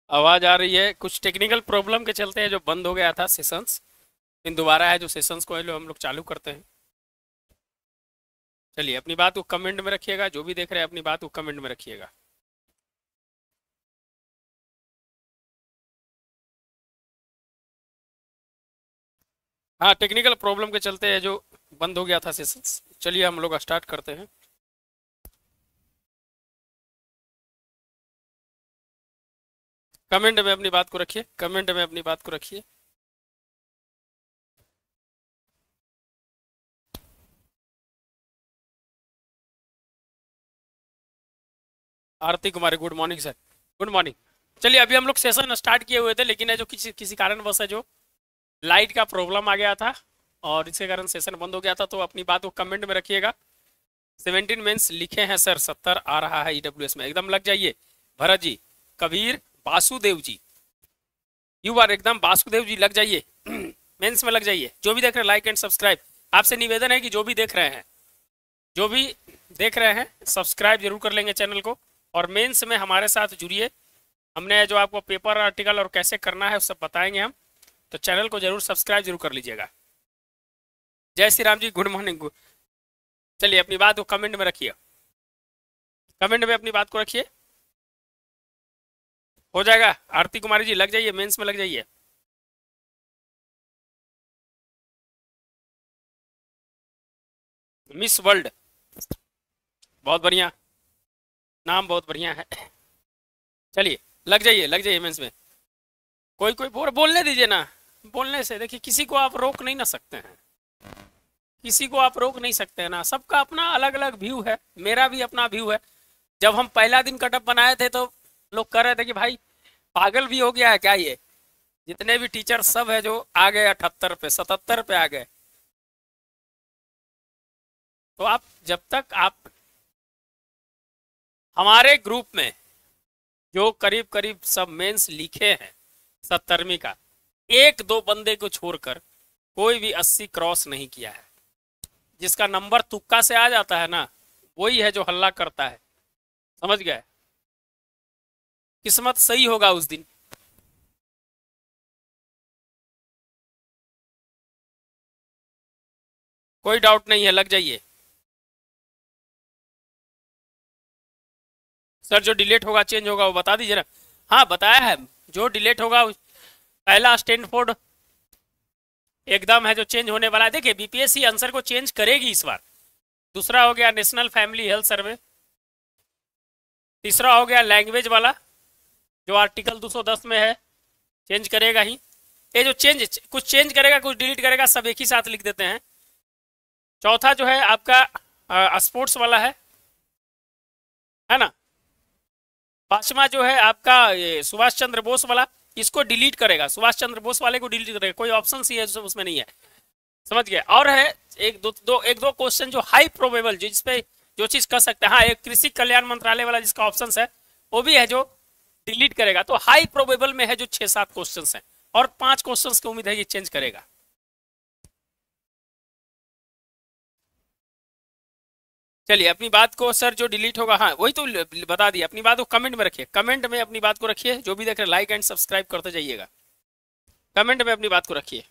आवाज आ रही है। कुछ टेक्निकल प्रॉब्लम के चलते हैं जो बंद हो गया था सेशंस, फिर दोबारा है जो सेशंस को है जो हम लोग चालू करते हैं। चलिए अपनी बात को कमेंट में रखिएगा, जो भी देख रहे हैं अपनी बात को कमेंट में रखिएगा। हाँ, टेक्निकल प्रॉब्लम के चलते है जो बंद हो गया था सेशंस। चलिए हम लोग स्टार्ट करते हैं। कमेंट में अपनी बात को रखिए, कमेंट में अपनी बात को रखिए। Aarti Kumari, good morning sir. Good morning. चलिए अभी हम लोग सेशन स्टार्ट किए हुए थे, लेकिन है जो किसी किसी कारणवश है जो लाइट का प्रॉब्लम आ गया था और इसके कारण सेशन बंद हो गया था। तो अपनी बात को कमेंट में रखिएगा। 17 मेंस लिखे हैं सर, 70 आ रहा है ईडब्ल्यूएस में, एकदम लग जाइए। भरत जी, कबीर, वासुदेव जी, यू आर एकदम वासुदेव जी लग जाइए। मेंस में लग जाइए। जो भी देख रहे हैं लाइक एंड सब्सक्राइब। आपसे निवेदन है कि जो भी देख रहे हैं, जो भी देख रहे हैं सब्सक्राइब जरूर कर लेंगे चैनल को, और मेंस में हमारे साथ जुड़िए। हमने जो आपको पेपर आर्टिकल और कैसे करना है वो सब बताएंगे हम, तो चैनल को जरूर सब्सक्राइब जरूर कर लीजिएगा। जय श्री राम जी, गुड मॉर्निंग। चलिए अपनी बात को कमेंट में रखिए, कमेंट में अपनी बात को रखिए। हो जाएगा। आरती कुमारी जी लग जाइए, मेंस में लग जाइए। मिस वर्ल्ड, बहुत बढ़िया, नाम बहुत बढ़िया है। चलिए लग जाइए मेंस में। कोई कोई बोलने दीजिए ना। बोलने से देखिए किसी को आप रोक नहीं ना सकते हैं, किसी को आप रोक नहीं सकते हैं ना। सबका अपना अलग अलग व्यू है, मेरा भी अपना व्यू है। जब हम पहला दिन कटअप बनाए थे तो लोग कह रहे थे कि भाई पागल भी हो गया है क्या ये। जितने भी टीचर सब है जो आ गए 78 पे 77 पे आ गए। तो आप जब तक आप हमारे ग्रुप में जो करीब करीब सब मेंस लिखे हैं 70वीं का, एक दो बंदे को छोड़कर कोई भी 80 क्रॉस नहीं किया है। जिसका नंबर तुक्का से आ जाता है ना, वही है जो हल्ला करता है। समझ गए। किस्मत सही होगा उस दिन। कोई डाउट नहीं है, लग जाइए। सर जो डिलीट होगा चेंज होगा वो बता दीजिए ना। हाँ बताया है, जो डिलीट होगा पहला स्टैनफोर्ड एकदम है जो चेंज होने वाला है। देखिए बीपीएससी आंसर को चेंज करेगी इस बार। दूसरा हो गया नेशनल फैमिली हेल्थ सर्वे। तीसरा हो गया लैंग्वेज वाला, जो आर्टिकल 210 में है, चेंज करेगा ही। ये जो चेंज कुछ चेंज करेगा कुछ डिलीट करेगा, सब एक ही साथ लिख देते हैं। चौथा जो है आपका स्पोर्ट्स वाला है ना। पांचवा जो है आपका ये सुभाष चंद्र बोस वाला, इसको डिलीट करेगा। सुभाष चंद्र बोस वाले को डिलीट करेगा, कोई ऑप्शन ही है जो उसमें नहीं है। समझ गए। और है एक दो क्वेश्चन जो हाई प्रोबेबल, जिसपे जो चीज कर सकते हैं। हाँ, एक कृषि कल्याण मंत्रालय वाला जिसका ऑप्शन है वो भी है जो डिलीट करेगा। तो हाई प्रोबेबल में है जो 6-7 क्वेश्चन हैं, और 5 क्वेश्चन की उम्मीद है ये चेंज करेगा। चलिए अपनी बात को सर जो डिलीट होगा, हाँ वही तो बता दिया। अपनी बात को कमेंट में रखिए, कमेंट में अपनी बात को रखिए। जो भी देख रहे लाइक एंड सब्सक्राइब करते जाइएगा। कमेंट में अपनी बात को रखिए।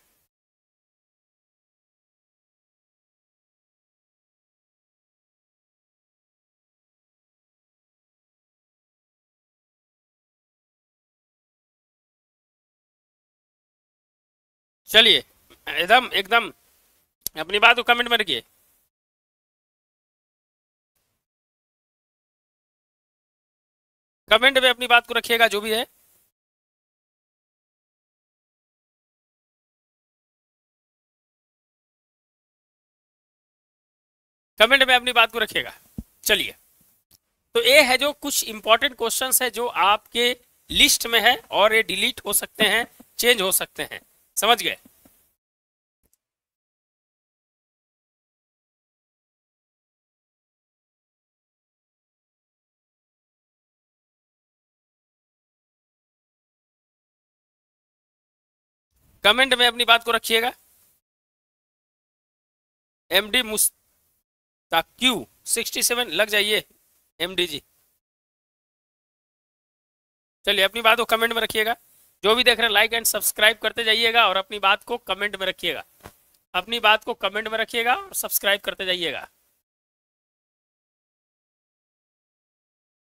चलिए एकदम एकदम अपनी बात को कमेंट में रखिए। कमेंट में अपनी बात को रखिएगा जो भी है। कमेंट में अपनी बात को रखिएगा। चलिए, तो ये है जो कुछ इंपॉर्टेंट क्वेश्चंस है जो आपके लिस्ट में है, और ये डिलीट हो सकते हैं, चेंज हो सकते हैं। समझ गए। कमेंट में अपनी बात को रखिएगा। एमडी मुस्ताक्यू 67 लग जाइए। एमडी जी चलिए अपनी बात को कमेंट में रखिएगा। जो भी देख रहे हैं लाइक एंड सब्सक्राइब करते जाइएगा और अपनी बात को कमेंट में रखिएगा। अपनी बात को कमेंट में रखिएगा और सब्सक्राइब करते जाइएगा।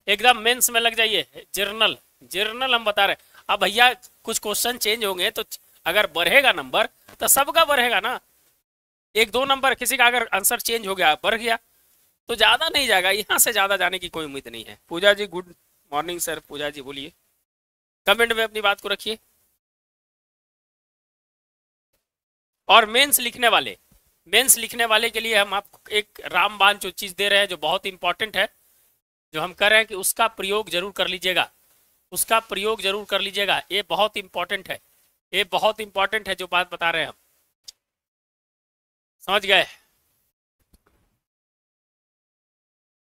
एकदम मेंस में लग जाइए। जर्नल जर्नल हम बता रहे हैं। अब भैया कुछ क्वेश्चन चेंज होंगे तो अगर बढ़ेगा नंबर तो सबका बढ़ेगा ना। एक दो नंबर किसी का अगर आंसर चेंज हो गया बढ़ गया तो ज्यादा नहीं जाएगा, यहाँ से ज्यादा जाने की कोई उम्मीद नहीं है। पूजा जी गुड मॉर्निंग सर। पूजा जी बोलिए, कमेंट में अपनी बात को रखिए। और मेंस लिखने वाले के लिए हम आपको एक रामबाण जो चीज दे रहे हैं जो बहुत इंपॉर्टेंट है, जो हम कर रहे हैं कि उसका प्रयोग जरूर कर लीजिएगा। उसका प्रयोग जरूर कर लीजिएगा, ये बहुत इंपॉर्टेंट है। ये बहुत इंपॉर्टेंट है जो बात बता रहे हैं हम, समझ गए।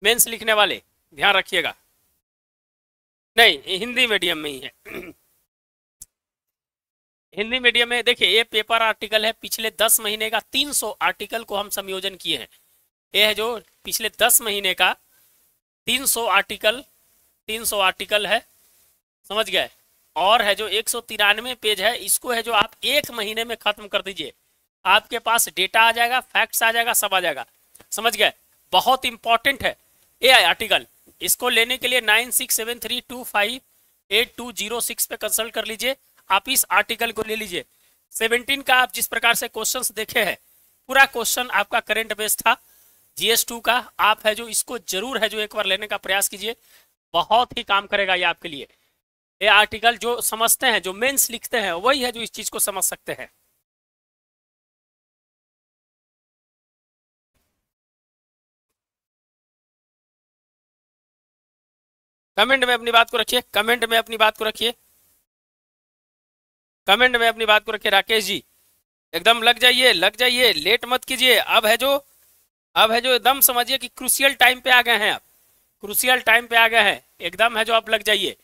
मेंस लिखने वाले ध्यान रखिएगा। नहीं हिंदी मीडियम में ही है। हिंदी मीडियम में देखिए ये पेपर आर्टिकल है पिछले 10 महीने का। 300 आर्टिकल को हम संयोजन किए हैं। ये है जो पिछले 10 महीने का 300 आर्टिकल है, समझ गए। और है जो 193 पेज है, इसको है जो आप एक महीने में खत्म कर दीजिए। आपके पास डेटा आ जाएगा, फैक्ट्स आ जाएगा, सब आ जाएगा, समझ गए। बहुत इंपॉर्टेंट है ये आर्टिकल। इसको लेने के लिए 9673258206 पे कंसल्ट कर लीजिए। आप इस आर्टिकल को ले लीजिए। 17 का आप जिस प्रकार से क्वेश्चंस देखे हैं, पूरा क्वेश्चन आपका करंट बेस था। GS2 का आप है जो इसको जरूर है जो एक बार लेने का प्रयास कीजिए, बहुत ही काम करेगा ये आपके लिए। ये आर्टिकल जो समझते हैं, जो मेंस लिखते हैं, वही है जो इस चीज को समझ सकते हैं। कमेंट में अपनी बात को रखिए, कमेंट में अपनी बात को रखिए, कमेंट में अपनी बात को रखिए। राकेश जी एकदम लग जाइए, लग जाइए, लेट मत कीजिए। अब है जो एकदम समझिए कि क्रूशियल टाइम पे आ गए हैं आप, क्रूशियल टाइम पे आ गए हैं, एकदम है जो आप लग जाइए,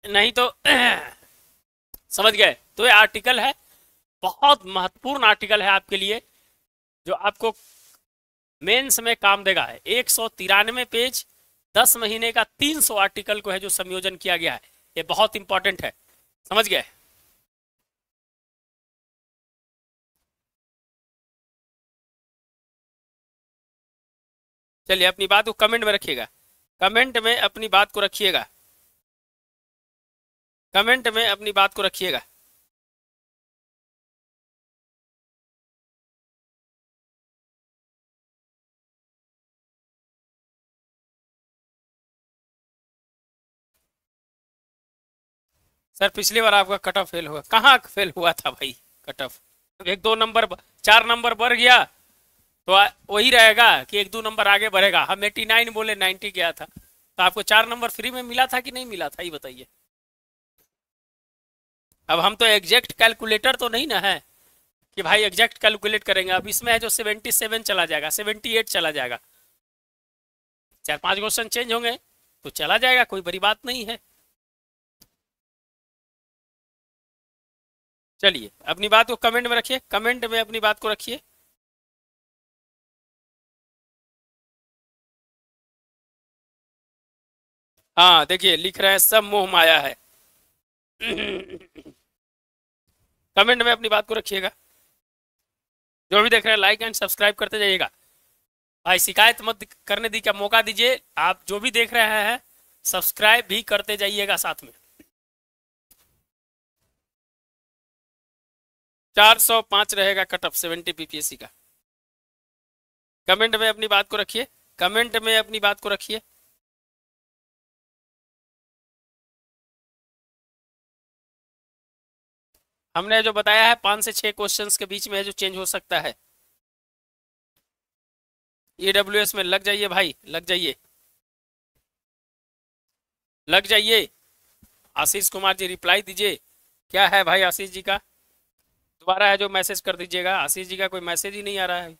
नहीं तो समझ गए। तो ये आर्टिकल है, बहुत महत्वपूर्ण आर्टिकल है आपके लिए, जो आपको मेंस में काम देगा। 193 पेज, 10 महीने का 300 आर्टिकल को है जो संयोजन किया गया है। ये बहुत इंपॉर्टेंट है, समझ गए। चलिए अपनी बात को कमेंट में रखिएगा, कमेंट में अपनी बात को रखिएगा, कमेंट में अपनी बात को रखिएगा। सर पिछली बार आपका कट ऑफ फेल हुआ, कहाँ फेल हुआ था भाई कट ऑफ? एक दो नंबर, 4 नंबर बढ़ गया तो वही रहेगा कि एक दो नंबर आगे बढ़ेगा। हम 89 बोले 90 गया था, तो आपको 4 नंबर फ्री में मिला था कि नहीं मिला था, ये बताइए। अब हम तो एग्जैक्ट कैलकुलेटर तो नहीं ना है कि भाई एग्जैक्ट कैलकुलेट करेंगे। अब इसमें है जो 77 चला जाएगा, 78 चला जाएगा, 4-5 क्वेश्चन चेंज होंगे तो चला जाएगा, कोई बड़ी बात नहीं है। चलिए अपनी बात को कमेंट में रखिए, कमेंट में अपनी बात को रखिए। हाँ देखिए लिख रहे हैं सब मोह माया है। कमेंट में अपनी बात को रखिएगा। जो भी देख रहे हैं लाइक एंड सब्सक्राइब करते जाइएगा। भाई शिकायत मत करने दी, क्या मौका दीजिए। आप जो भी देख रहे हैं सब्सक्राइब भी करते जाइएगा साथ में। 405 रहेगा कट ऑफ 70 PPSC का। कमेंट में अपनी बात को रखिए, कमेंट में अपनी बात को रखिए। हमने जो बताया है 5 से 6 क्वेश्चंस के बीच में है जो चेंज हो सकता है। EWS में लग जाइए भाई, लग जाइए, लग जाइए। आशीष कुमार जी रिप्लाई दीजिए, क्या है भाई आशीष जी का? दोबारा है जो मैसेज कर दीजिएगा। आशीष जी का कोई मैसेज ही नहीं आ रहा है।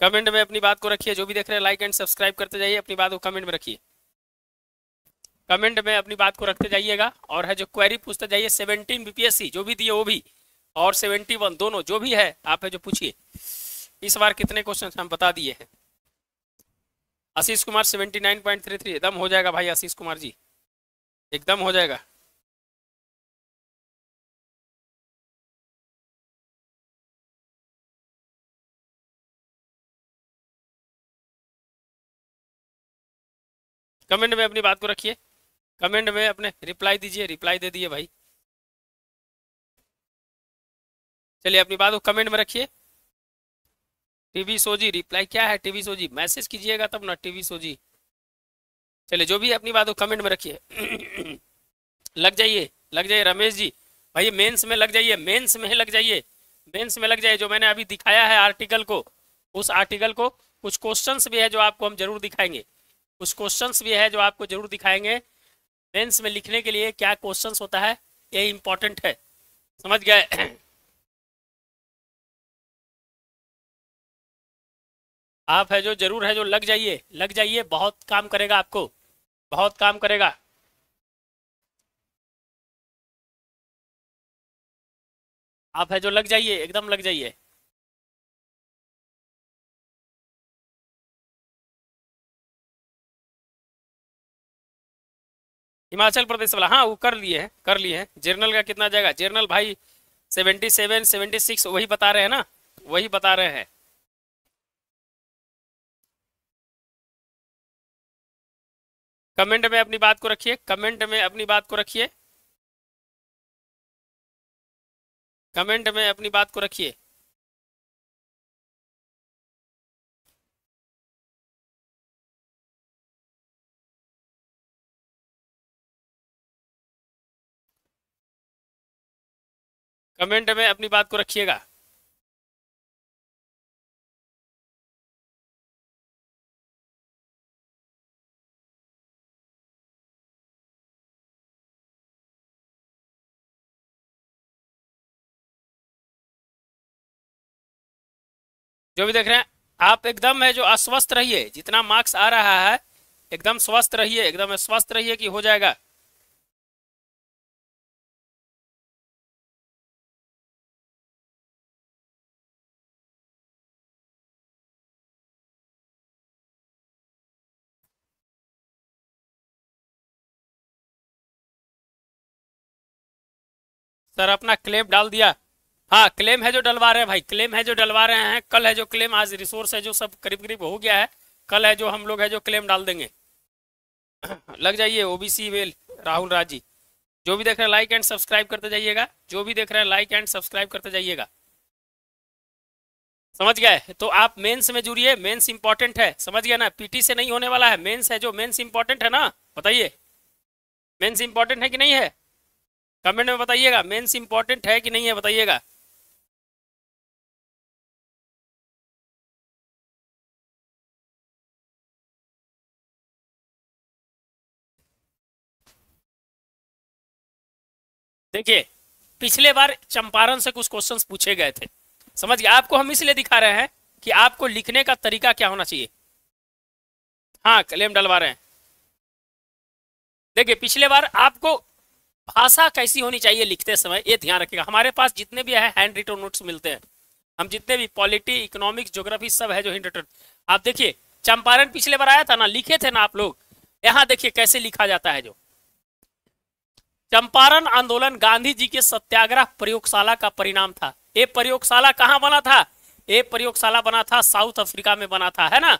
कमेंट में अपनी बात को रखिए। जो भी देख रहे हैं लाइक एंड सब्सक्राइब करते जाइए, अपनी बात को कमेंट में रखिए, कमेंट में अपनी बात को रखते जाइएगा। और है जो क्वेरी पूछते जाइए, 17 BPSC जो भी दिए वो भी, और 71 दोनों जो भी है आप है जो पूछिए। इस बार कितने क्वेश्चन हम बता दिए हैं। आशीष कुमार 79.33 एकदम हो जाएगा भाई आशीष कुमार जी, एकदम हो जाएगा। कमेंट में अपनी बात को रखिए, कमेंट में अपने रिप्लाई दीजिए, रिप्लाई दे दिए भाई। चलिए अपनी बात को कमेंट में रखिए। टीवी सोजी रिप्लाई क्या है, टीवी सोजी मैसेज कीजिएगा तब ना, टीवी सोजी। चलिए जो भी अपनी बात को कमेंट में रखिए। लग जाइए, लग जाइए रमेश जी, भाई मेंस में लग जाइए, मेंस में लग जाइए, मेंस में लग जाइए। जो मैंने अभी दिखाया है आर्टिकल को, उस आर्टिकल को कुछ क्वेश्चंस भी है जो आपको हम जरूर दिखाएंगे, कुछ क्वेश्चंस भी है जो आपको जरूर दिखाएंगे। मेंस में लिखने के लिए क्या क्वेश्चंस होता है ये इंपॉर्टेंट है, समझ गए। आप है जो जरूर है जो लग जाइए, लग जाइए, बहुत काम करेगा आपको, बहुत काम करेगा। आप है जो लग जाइए, एकदम लग जाइए। हिमाचल प्रदेश वाला, हाँ वो कर लिए हैं, कर लिए हैं। जर्नल का कितना जाएगा, जर्नल भाई 77 76 वही बता रहे हैं ना, वही बता रहे हैं। कमेंट में अपनी बात को रखिए, कमेंट में अपनी बात को रखिए, कमेंट में अपनी बात को रखिए। कमेंट में अपनी बात को रखिएगा। जो भी देख रहे हैं आप एकदम है जो अस्वस्थ रहिए, जितना मार्क्स आ रहा है एकदम स्वस्थ रहिए, एकदम स्वस्थ रहिए कि हो जाएगा। सर अपना क्लेम डाल दिया, हाँ क्लेम है जो डलवा रहे हैं भाई, क्लेम है जो डलवा रहे हैं। कल है जो क्लेम, आज रिसोर्स है जो सब करीब करीब हो गया है, कल है जो हम लोग है जो क्लेम डाल देंगे। लग जाइए ओबीसी वेल राहुल राज जी। जो भी देख रहे हैं लाइक एंड सब्सक्राइब करते जाइएगा, जो भी देख रहे हैं लाइक एंड सब्सक्राइब करते जाइएगा, समझ गए। तो आप मेंस में जुड़िए, मेंस इंपॉर्टेंट है, समझ गए ना, पीटी से नहीं होने वाला है, मेंस है जो, मेंस इंपॉर्टेंट है ना, बताइए मेंस इंपॉर्टेंट है कि नहीं है, कमेंट में बताइएगा, मेंस इंपॉर्टेंट है कि नहीं है बताइएगा। देखिए पिछले बार चंपारण से कुछ क्वेश्चंस पूछे गए थे, समझ गए, आपको हम इसलिए दिखा रहे हैं कि आपको लिखने का तरीका क्या होना चाहिए। हाँ क्लेम डलवा रहे हैं। देखिए पिछले बार आपको भाषा कैसी होनी चाहिए लिखते समय ये ध्यान रखिएगा। हमारे पास जितने भी है हैंड रिटन नोट्स मिलते हैं, हम जितने भी पॉलिटी इकोनॉमिक्स ज्योग्राफी सब है जो हैंड रिटन। आप देखिए चंपारण पिछले बार आया था ना, लिखे थे ना आप लोग, यहाँ देखिए कैसे लिखा जाता है। जो चंपारण आंदोलन गांधी जी के सत्याग्रह प्रयोगशाला का परिणाम था। ये प्रयोगशाला कहाँ बना था, ये प्रयोगशाला बना था साउथ अफ्रीका में बना था, है ना।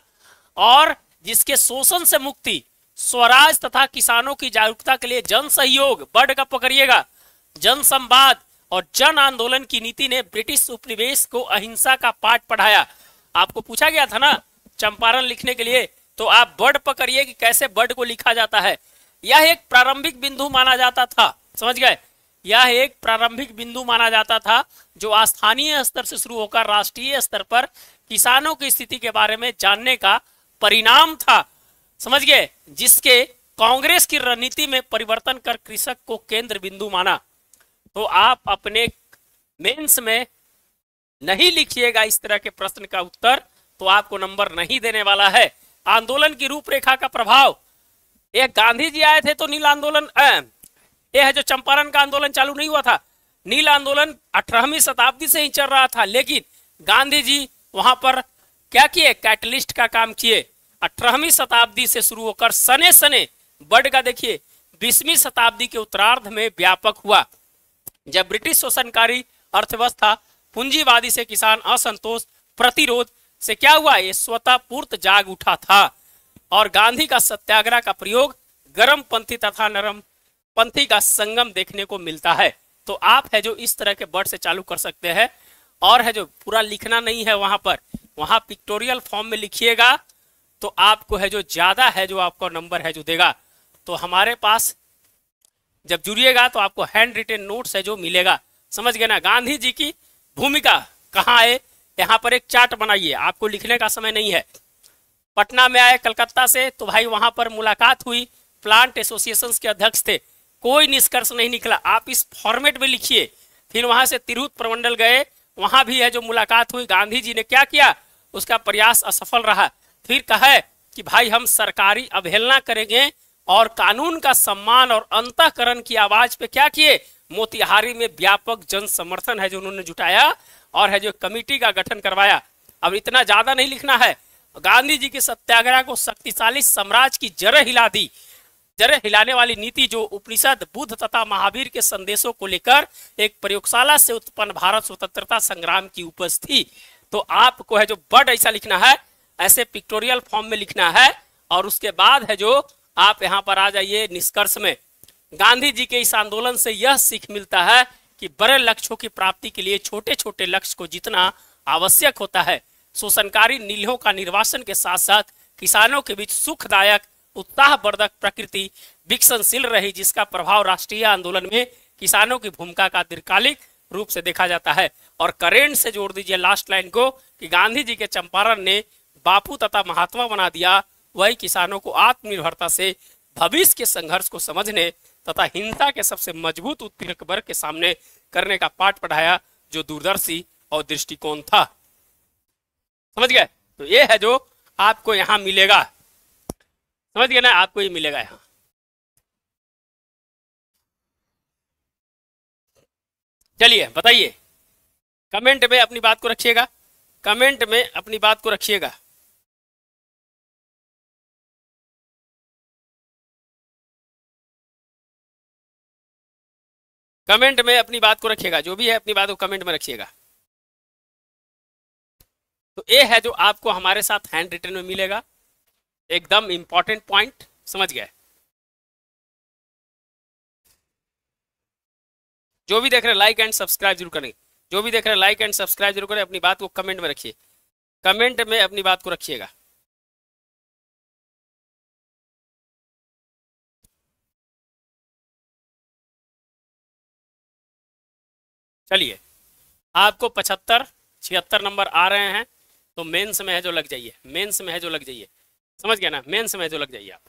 और जिसके शोषण से मुक्ति, स्वराज तथा किसानों की जागरूकता के लिए जन सहयोग, वर्ड का पकड़िएगा, जन संवाद और जन आंदोलन की नीति ने ब्रिटिश उपनिवेश को अहिंसा का पाठ पढ़ाया। आपको पूछा गया था ना चंपारण लिखने के लिए, तो आप वर्ड पकड़िए कि कैसे वर्ड को लिखा जाता है। यह एक प्रारंभिक बिंदु माना जाता था, समझ गए, यह एक प्रारंभिक बिंदु माना जाता था जो स्थानीय स्तर से शुरू होकर राष्ट्रीय स्तर पर किसानों की स्थिति के बारे में जानने का परिणाम था, समझ गए, जिसके कांग्रेस की रणनीति में परिवर्तन कर कृषक को केंद्र बिंदु माना। तो आप अपने मेंस में नहीं लिखिएगा इस तरह के प्रश्न का उत्तर, तो आपको नंबर नहीं देने वाला है। आंदोलन की रूपरेखा का प्रभाव, ये गांधी जी आए थे तो नील आंदोलन, ये है जो चंपारण का आंदोलन चालू नहीं हुआ था, नील आंदोलन 18वीं शताब्दी से ही चल रहा था, लेकिन गांधी जी वहां पर क्या किए, कैटलिस्ट का काम किए। 18वीं शताब्दी से शुरू होकर सने सने बढ़ का देखिए 20वीं शताब्दी के उत्तरार्ध में व्यापक हुआ, जब ब्रिटिश शोषणकारी अर्थव्यवस्था, पूंजीवादी से किसान असंतोष, प्रतिरोध से क्या हुआ, ये स्वतः पूर्त जाग उठा था और गांधी का सत्याग्रह का प्रयोग गर्म पंथी तथा नरम पंथी का संगम देखने को मिलता है। तो आप है जो इस तरह के वर्ड से चालू कर सकते हैं और है जो पूरा लिखना नहीं है वहां पर, वहां पिक्टोरियल फॉर्म में लिखिएगा तो आपको है जो ज्यादा है जो आपको नंबर है जो देगा। तो हमारे पास जब जुड़िएगा तो आपको हैंड रिटेन नोट्स है जो मिलेगा, समझ गए ना। गांधी जी की भूमिका कहाँ है, यहाँ पर एक चार्ट बनाइए, आपको लिखने का समय नहीं है। पटना में आए कलकत्ता से तो भाई वहां पर मुलाकात हुई, प्लांट एसोसिएशंस के अध्यक्ष थे, कोई निष्कर्ष नहीं निकला, आप इस फॉर्मेट में लिखिए। फिर वहां से तिरहुत प्रमंडल गए, वहां भी है जो मुलाकात हुई, गांधी जी ने क्या किया, उसका प्रयास असफल रहा। फिर कहा कि भाई हम सरकारी अवहेलना करेंगे और कानून का सम्मान और अंतःकरण की आवाज पे क्या किए, मोतिहारी में व्यापक जन समर्थन है जो उन्होंने जुटाया और है जो कमेटी का गठन करवाया। अब इतना ज्यादा नहीं लिखना है, गांधी जी के सत्याग्रह को शक्तिशाली साम्राज्य की जड़ हिला दी। जड़ हिलाने वाली नीति जो उपनिषद, बुद्ध तथा महावीर के संदेशों को लेकर एक प्रयोगशाला से उत्पन्न भारत स्वतंत्रता संग्राम की उपज थी। तो आपको है जो वर्ड ऐसा लिखना है, ऐसे पिक्टोरियल फॉर्म में लिखना है और उसके बाद है जो आप यहाँ पर आ जाइए निष्कर्ष में। गांधी जी के इस आंदोलन से यह सीख मिलता है कि बड़े लक्ष्यों की प्राप्ति के लिए छोटे छोटे लक्ष्य को जितना आवश्यक होता है। शोषणकारी नीलियों का निर्वासन के साथ साथ किसानों के बीच सुखदायक उत्साहवर्धक प्रकृति विकसनशील रही, जिसका प्रभाव राष्ट्रीय आंदोलन में किसानों की भूमिका का दीर्घकालिक रूप से देखा जाता है। और करेंट से जोड़ दीजिए लास्ट लाइन को कि गांधी जी के चंपारण ने बापू तथा महात्मा बना दिया, वही किसानों को आत्मनिर्भरता से भविष्य के संघर्ष को समझने तथा हिंसा के सबसे मजबूत उत्पीड़क वर्ग के सामने करने का पाठ पढ़ाया, जो दूरदर्शी और दृष्टिकोण था। समझ गए। तो ये है जो आपको यहाँ मिलेगा, समझ गए ना, आपको ये मिलेगा यहाँ। चलिए बताइए, कमेंट में अपनी बात को रखिएगा, कमेंट में अपनी बात को रखिएगा। कमेंट में अपनी बात को रखिएगा, जो भी है अपनी बात को कमेंट में रखिएगा। तो ये है जो आपको हमारे साथ हैंड रिटन में मिलेगा, एकदम इंपॉर्टेंट पॉइंट, समझ गए। जो भी देख रहे हैं लाइक एंड सब्सक्राइब जरूर करें, जो भी देख रहे हैं लाइक एंड सब्सक्राइब जरूर करें, अपनी बात को कमेंट में रखिए, कमेंट में अपनी बात को रखिएगा। चलिए, आपको 75-76 नंबर आ रहे हैं तो मेंस में है जो लग जाइए, मेंस में है जो लग जाइए, समझ गया ना, मेंस में है जो लग जाइए आप।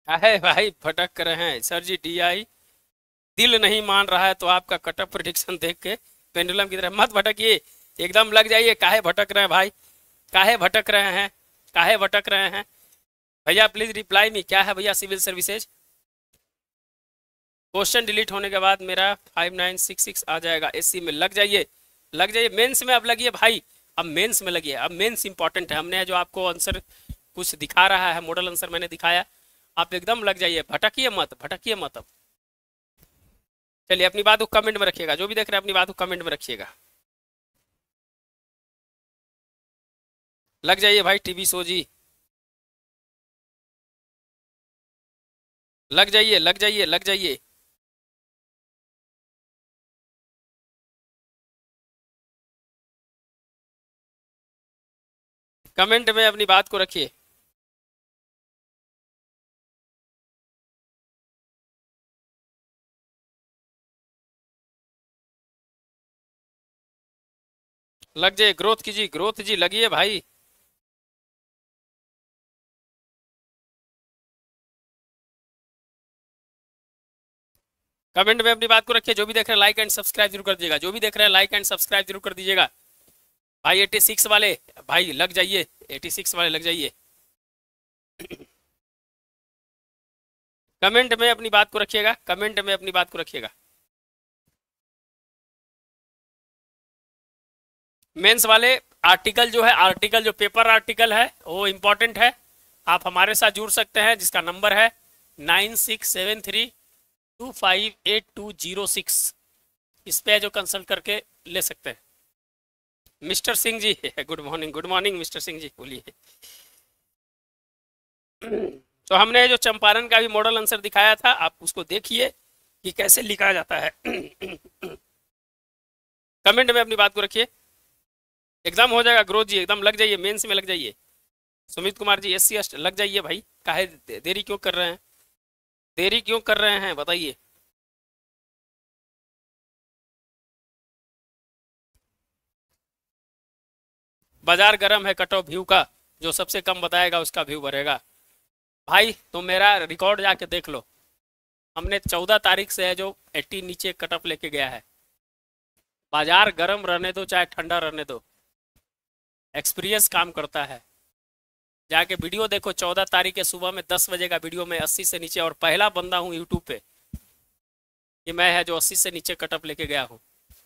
है भाई भटक रहे हैं सर जी, DI दिल नहीं मान रहा है तो आपका कटअप प्रेडिक्शन देख के पेंडुलम की तरह मत भटकिए, एकदम लग जाइए। काहे भटक रहे हैं भाई, काहे भटक रहे हैं, काहे भटक रहे हैं भैया, प्लीज रिप्लाई मी। क्या है भैया सिविल सर्विसेज, क्वेश्चन डिलीट होने के बाद मेरा 5966 आ जाएगा। SC में लग जाइए, लग जाइए, मेंस में अब लगिए भाई, अब मेंस में लगिए, अब मेंस इंपॉर्टेंट है। हमने जो आपको आंसर कुछ दिखा रहा है, मॉडल आंसर मैंने दिखाया, आप एकदम लग जाइए, भटकिए मत, भटकिए मत। अब चलिए अपनी बात को कमेंट में रखिएगा, जो भी देख रहे हैं अपनी बात को कमेंट में रखिएगा। लग जाइए भाई टीवी शो जी, लग जाइए, लग जाइए, लग जाइए। कमेंट में अपनी बात को रखिए। लग जाइए, ग्रोथ कीजिए, ग्रोथ जी लगिए भाई। कमेंट में अपनी बात को रखिए, जो भी देख रहे हैं लाइक एंड सब्सक्राइब जरूर कर दीजिएगा, जो भी देख रहे हैं लाइक एंड सब्सक्राइब जरूर कर दीजिएगा भाई। 86 वाले भाई लग जाइए, 86 वाले लग जाइए। कमेंट में अपनी बात को रखिएगा, कमेंट में अपनी बात को रखिएगा। मेंस वाले आर्टिकल जो है, आर्टिकल जो पेपर आर्टिकल है वो इम्पोर्टेंट है। आप हमारे साथ जुड़ सकते हैं, जिसका नंबर है 9673258206। इस पे जो कंसल्ट करके ले सकते हैं। Mister Singh ji, good morning, good morning mister Singh ji, बोलिए। तो हमने जो चंपारण का भी मॉडल आंसर दिखाया था, आप उसको देखिए कि कैसे लिखा जाता है। कमेंट में अपनी बात को रखिए। एग्जाम हो जाएगा ग्रोथ जी, एकदम लग जाइए, मेंस में लग जाइए। सुमित कुमार जी SC एस लग जाइए भाई, काहे देरी क्यों कर रहे हैं, देरी क्यों कर रहे हैं बताइए। बाजार गर्म है कट ऑफ व्यू का, जो सबसे कम बताएगा उसका व्यू बढ़ेगा। भाई तो मेरा रिकॉर्ड जाके देख लो, हमने 14 तारीख से है जो 80 नीचे कट ऑफ लेके गया है। बाजार गर्म रहने दो चाहे ठंडा रहने दो, एक्सपीरियंस काम करता है। जाके वीडियो देखो, 14 तारीख के सुबह में 10 बजे का वीडियो में 80 से नीचे, और पहला बंदा हूँ यूट्यूब पे कि मैं है जो 80 से नीचे कटअप लेके गया हूँ।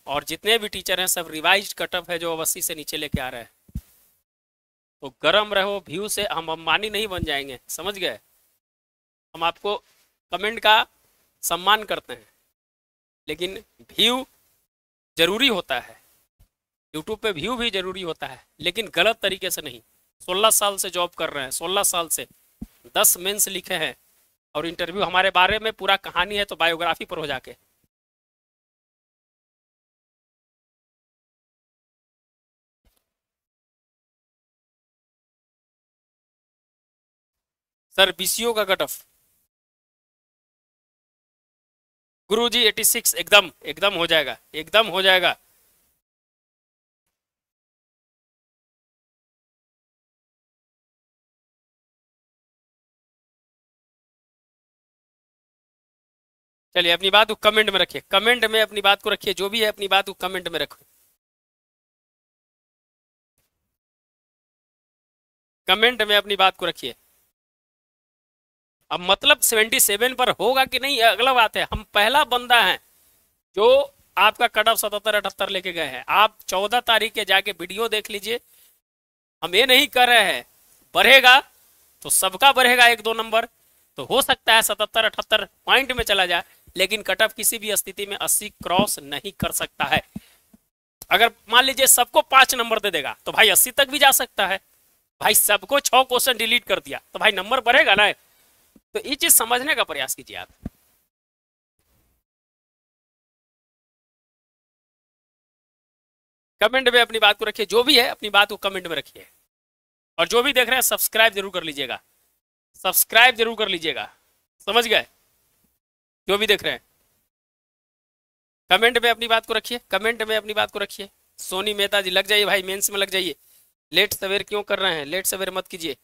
और जितने भी टीचर हैं सब रिवाइज्ड कटअप है जो 80 से नीचे लेके आ रहे हैं। तो गर्म रहो व्यू से, हम अंबानी नहीं बन जाएंगे, समझ गए। हम आपको कमेंट का सम्मान करते हैं, लेकिन व्यू जरूरी होता है। यूट्यूब पे व्यू भी जरूरी होता है, लेकिन गलत तरीके से नहीं। 16 साल से जॉब कर रहे हैं, 16 साल से 10 मेंस लिखे हैं, और इंटरव्यू हमारे बारे में पूरा कहानी है, तो बायोग्राफी पर हो जाके। सर BCO का कट ऑफ गुरु जी 86, एकदम एकदम हो जाएगा, एकदम हो जाएगा। चलिए अपनी बात को कमेंट में रखिए, कमेंट में अपनी बात को रखिए, जो भी है अपनी बात को कमेंट में रखो, कमेंट में अपनी बात को रखिए। अब मतलब 77 पर होगा कि नहीं अगला बात है, हम पहला बंदा है जो आपका कट ऑफ 77-78 लेके गए हैं। आप 14 तारीख के जाके वीडियो देख लीजिए। हम ये नहीं कर रहे हैं, बढ़ेगा तो सबका बढ़ेगा 1-2 नंबर, तो हो सकता है 77-78 पॉइंट में चला जाए, लेकिन कट ऑफ किसी भी स्थिति में 80 क्रॉस नहीं कर सकता है। अगर मान लीजिए सबको 5 नंबर दे देगा तो भाई 80 तक भी जा सकता है। भाई सबको 6 क्वेश्चन डिलीट कर दिया तो भाई नंबर बढ़ेगा ना। तो ये चीज समझने का प्रयास कीजिए आप। कमेंट में अपनी बात को रखिए, जो भी है अपनी बात को कमेंट में रखिए। और जो भी देख रहे हैं सब्सक्राइब जरूर कर लीजिएगा, सब्सक्राइब जरूर कर लीजिएगा, समझ गए। जो भी देख रहे हैं कमेंट में अपनी बात को रखिए, कमेंट में अपनी बात को रखिए। सोनी मेहता जी लग जाइए भाई, मेंस में लग जाइए। लेट सवेर क्यों कर रहे हैं, लेट सवेर मत कीजिए।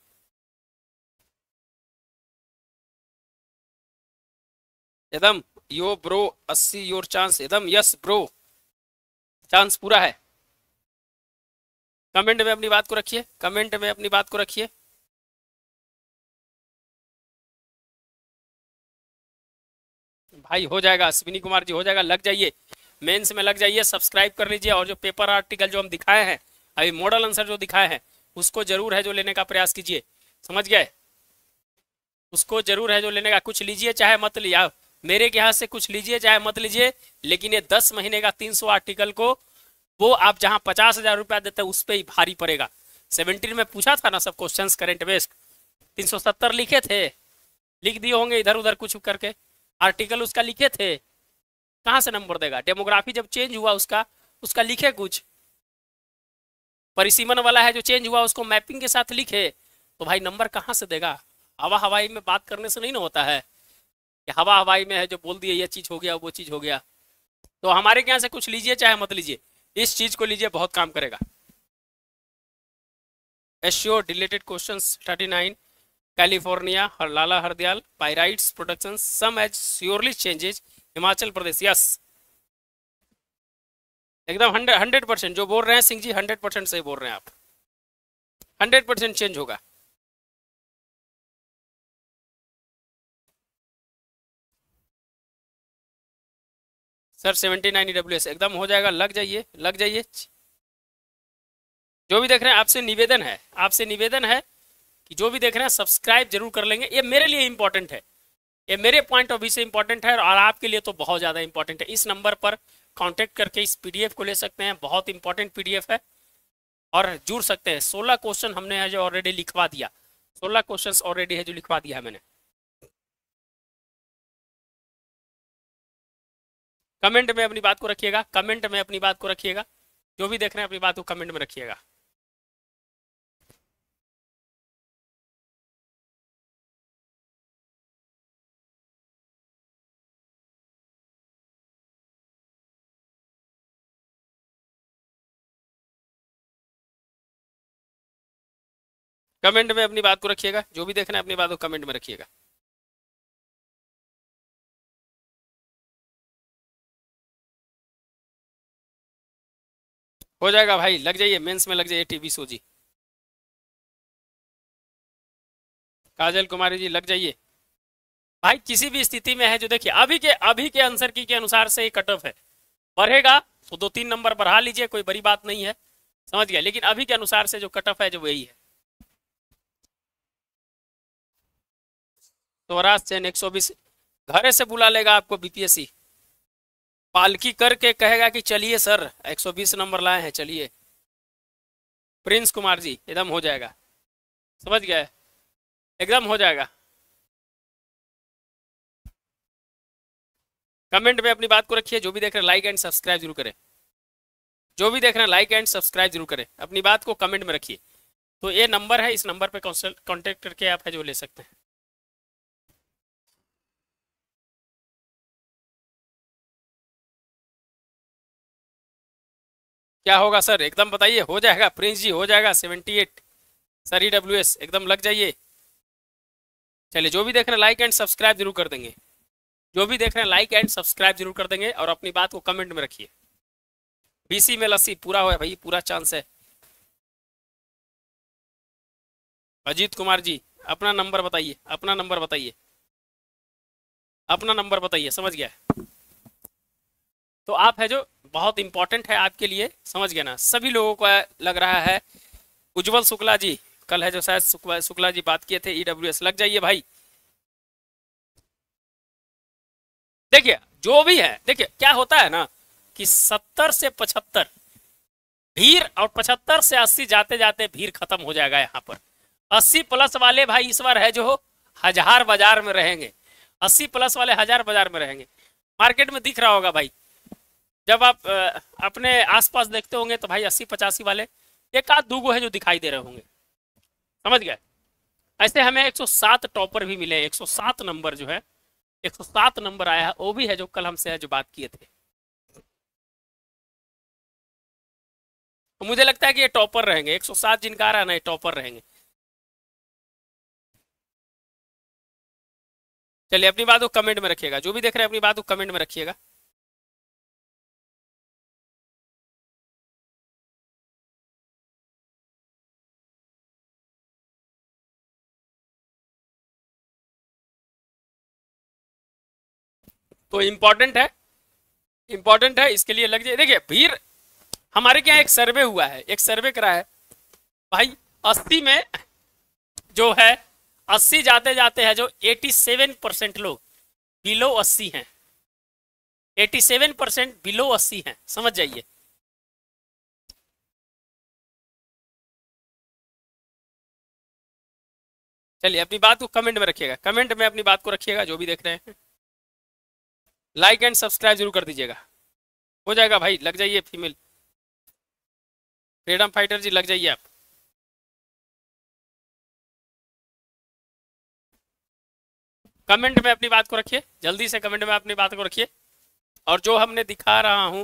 एकदम यो ब्रो 80 योर चांस, एकदम यस ब्रो, चांस पूरा है। कमेंट में अपनी बात को रखिए, कमेंट में अपनी बात को रखिए। भाई हो जाएगा, अश्विनी कुमार जी हो जाएगा, लग जाइए, मेंस में लग जाइए, सब्सक्राइब कर लीजिए। और जो पेपर आर्टिकल जो हम दिखाए हैं, अभी मॉडल आंसर जो दिखाए हैं, उसको जरूर है जो लेने का प्रयास कीजिए, समझ गए। उसको जरूर है जो लेने का, कुछ लीजिए चाहे मत लीजिए, मेरे के यहाँ से कुछ लीजिए चाहे मत लीजिए, लेकिन ये 10 महीने का 300 आर्टिकल को वो आप जहां 50,000 रुपया देते हैं उस पर ही भारी पड़ेगा। 17 में पूछा था ना सब क्वेश्चंस करेंट बेस्ड, 370 लिखे थे, लिख दिए होंगे इधर उधर कुछ करके, आर्टिकल उसका लिखे थे, कहां से नंबर देगा। डेमोग्राफी जब चेंज हुआ उसका उसका लिखे कुछ, परिसीमन वाला है जो चेंज हुआ उसको मैपिंग के साथ लिखे, तो भाई नंबर कहां से देगा। हवा हवाई में बात करने से नहीं ना होता है कि हवा हवाई में है जो बोल दिए ये चीज हो गया वो चीज हो गया। तो हमारे यहाँ से कुछ लीजिए चाहे मत लीजिए, इस चीज को लीजिए, बहुत काम करेगा। एश्योर डिलेटेड क्वेश्चंस 39 कैलिफोर्निया लाला हरदयाल पायराइट्स प्रोडक्शन सम as surely changes Himachal Pradesh, yes एकदम 100% जो बोल रहे हैं सिंह जी 100% सही बोल रहे हैं आप, 100% चेंज होगा। सर 79 EWS एकदम हो जाएगा, लग जाइए लग जाइए। जो भी देख रहे हैं आपसे निवेदन है कि जो भी देख रहे हैं सब्सक्राइब जरूर कर लेंगे, ये मेरे लिए इंपॉर्टेंट है, ये मेरे पॉइंट ऑफ व्यू से इंपॉर्टेंट है और आपके लिए तो बहुत ज़्यादा इंपॉर्टेंट है। इस नंबर पर कांटेक्ट करके इस पीडीएफ को ले सकते हैं, बहुत इंपॉर्टेंट पीडीएफ है और जुड़ सकते हैं। 16 क्वेश्चन हमने है जो ऑलरेडी लिखवा दिया, 16 क्वेश्चन ऑलरेडी है जो लिखवा दिया है मैंने। कमेंट में अपनी बात को रखिएगा, कमेंट में अपनी बात को रखिएगा, जो भी देख रहे हैं अपनी बात को कमेंट में रखिएगा। कमेंट में अपनी बात को रखिएगा, जो भी देख रहे हैं अपनी बात को कमेंट में रखिएगा। हो जाएगा भाई, लग जाइए मेंस में, लग जाइए टीवी सोजी। काजल कुमारी जी लग जाइए भाई, किसी भी स्थिति में है जो देखिए अभी के आंसर की के अनुसार से कट ऑफ है, बढ़ेगा तो 2-3 नंबर बढ़ा लीजिए, कोई बड़ी बात नहीं है, समझ गया, लेकिन अभी के अनुसार से जो कट ऑफ है जो वही है। स्वराज चैन 120 घरे से बुला लेगा आपको बीपीएससी, पालकी करके कहेगा कि चलिए सर 120 नंबर लाए हैं चलिए। प्रिंस कुमार जी एकदम हो जाएगा, समझ गए, एकदम हो जाएगा। कमेंट में अपनी बात को रखिए, जो भी देख रहे हैं लाइक एंड सब्सक्राइब जरूर करें, जो भी देख रहे हैं लाइक एंड सब्सक्राइब जरूर करें, अपनी बात को कमेंट में रखिए। तो ये नंबर है, इस नंबर पे कांटेक्ट करके आप है जो ले सकते हैं। क्या होगा सर, एकदम बताइए, हो जाएगा प्रिंस जी, हो जाएगा 78 सर EWS, एकदम लग जाइए। चलिए जो भी देख रहे हैं लाइक एंड सब्सक्राइब जरूर कर देंगे, जो भी देख रहे हैं लाइक एंड सब्सक्राइब जरूर कर देंगे और अपनी बात को कमेंट में रखिए। बीसी में लस्सी पूरा हुआ है भाई, पूरा चांस है। अजीत कुमार जी अपना नंबर बताइए, अपना नंबर बताइए, अपना नंबर बताइए, समझ गया। तो आप है जो बहुत इंपॉर्टेंट है आपके लिए, समझ गया ना, सभी लोगों को लग रहा है। उज्जवल शुक्ला जी कल है जो शायद शुक्ला जी बात किए थे EWS, लग जाइए भाई। देखिए जो भी है, देखिए क्या होता है ना कि 70 से 75 भीड़ और 75 से 80 जाते जाते भीड़ खत्म हो जाएगा यहाँ पर। 80 प्लस वाले भाई इस बार है जो हजार बाजार में रहेंगे, 80 प्लस वाले हजार बाजार में रहेंगे, मार्केट में दिख रहा होगा भाई। जब आप अपने आसपास देखते होंगे तो भाई 80-85 वाले एक आध दूगो है जो दिखाई दे रहे होंगे, समझ गए। ऐसे हमें 107 टॉपर भी मिले, 107 नंबर जो है 107 नंबर आया है, वो भी है जो कल हमसे है जो बात किए थे। तो मुझे लगता है कि ये टॉपर रहेंगे, 107 जिनका आ रहा है ना ये टॉपर रहेंगे। चलिए अपनी बात को कमेंट में रखिएगा, जो भी देख रहे हैं अपनी बात को कमेंट में रखिएगा। तो इम्पोर्टेंट है, इम्पोर्टेंट है, इसके लिए लग जाए। देखिए भीड़, हमारे क्या एक सर्वे हुआ है, एक सर्वे करा है भाई, 80 में जो है 80 जाते जाते है जो 87% लोग बिलो 80 हैं, 87% बिलो 80 हैं, समझ जाइए। चलिए अपनी बात को कमेंट में रखिएगा, कमेंट में अपनी बात को रखिएगा, जो भी देख रहे हैं लाइक एंड सब्सक्राइब जरूर कर दीजिएगा। हो जाएगा भाई, लग जाइए फीमेल फ्रीडम फाइटर जी, लग जाइए आप। कमेंट में अपनी बात को रखिए, जल्दी से कमेंट में अपनी बात को रखिए। और जो हमने दिखा रहा हूं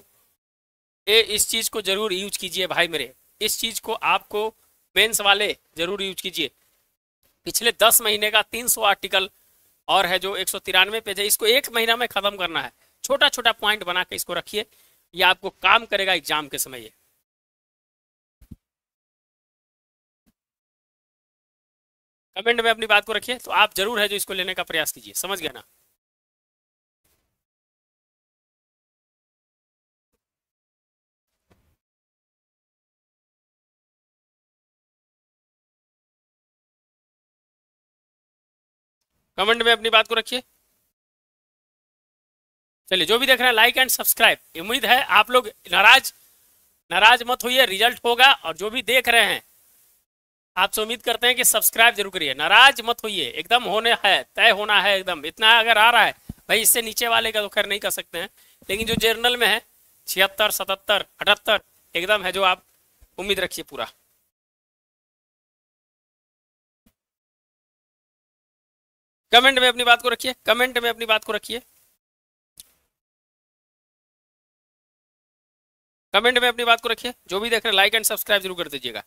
ये इस चीज को जरूर यूज कीजिए भाई मेरे, इस चीज को आपको मेंस वाले जरूर यूज कीजिए। पिछले 10 महीने का 300 आर्टिकल और है जो 193 पेज है, इसको एक महीना में खत्म करना है। छोटा छोटा पॉइंट बना के इसको रखिए, ये आपको काम करेगा एग्जाम के समय। कमेंट में अपनी बात को रखिए, तो आप जरूर है जो इसको लेने का प्रयास कीजिए, समझ गया ना। कमेंट में अपनी बात को रखिए। चलिए जो भी देख रहे हैं लाइक एंड सब्सक्राइब। उम्मीद है आप लोग नाराज नाराज मत होइए, रिजल्ट होगा। और जो भी देख रहे हैं आपसे उम्मीद करते हैं कि सब्सक्राइब जरूर करिए, नाराज मत होइए, एकदम होने है, तय होना है एकदम। इतना अगर आ रहा है भाई, इससे नीचे वाले का तो खैर नहीं कर सकते हैं, लेकिन जो जर्नल में है 76, 77, 78 एकदम है, जो आप उम्मीद रखिए पूरा। कमेंट में अपनी बात को रखिए, कमेंट में अपनी बात को रखिए, कमेंट में अपनी बात को रखिए। जो भी देख रहे हैं लाइक एंड सब्सक्राइब जरूर कर दीजिएगा।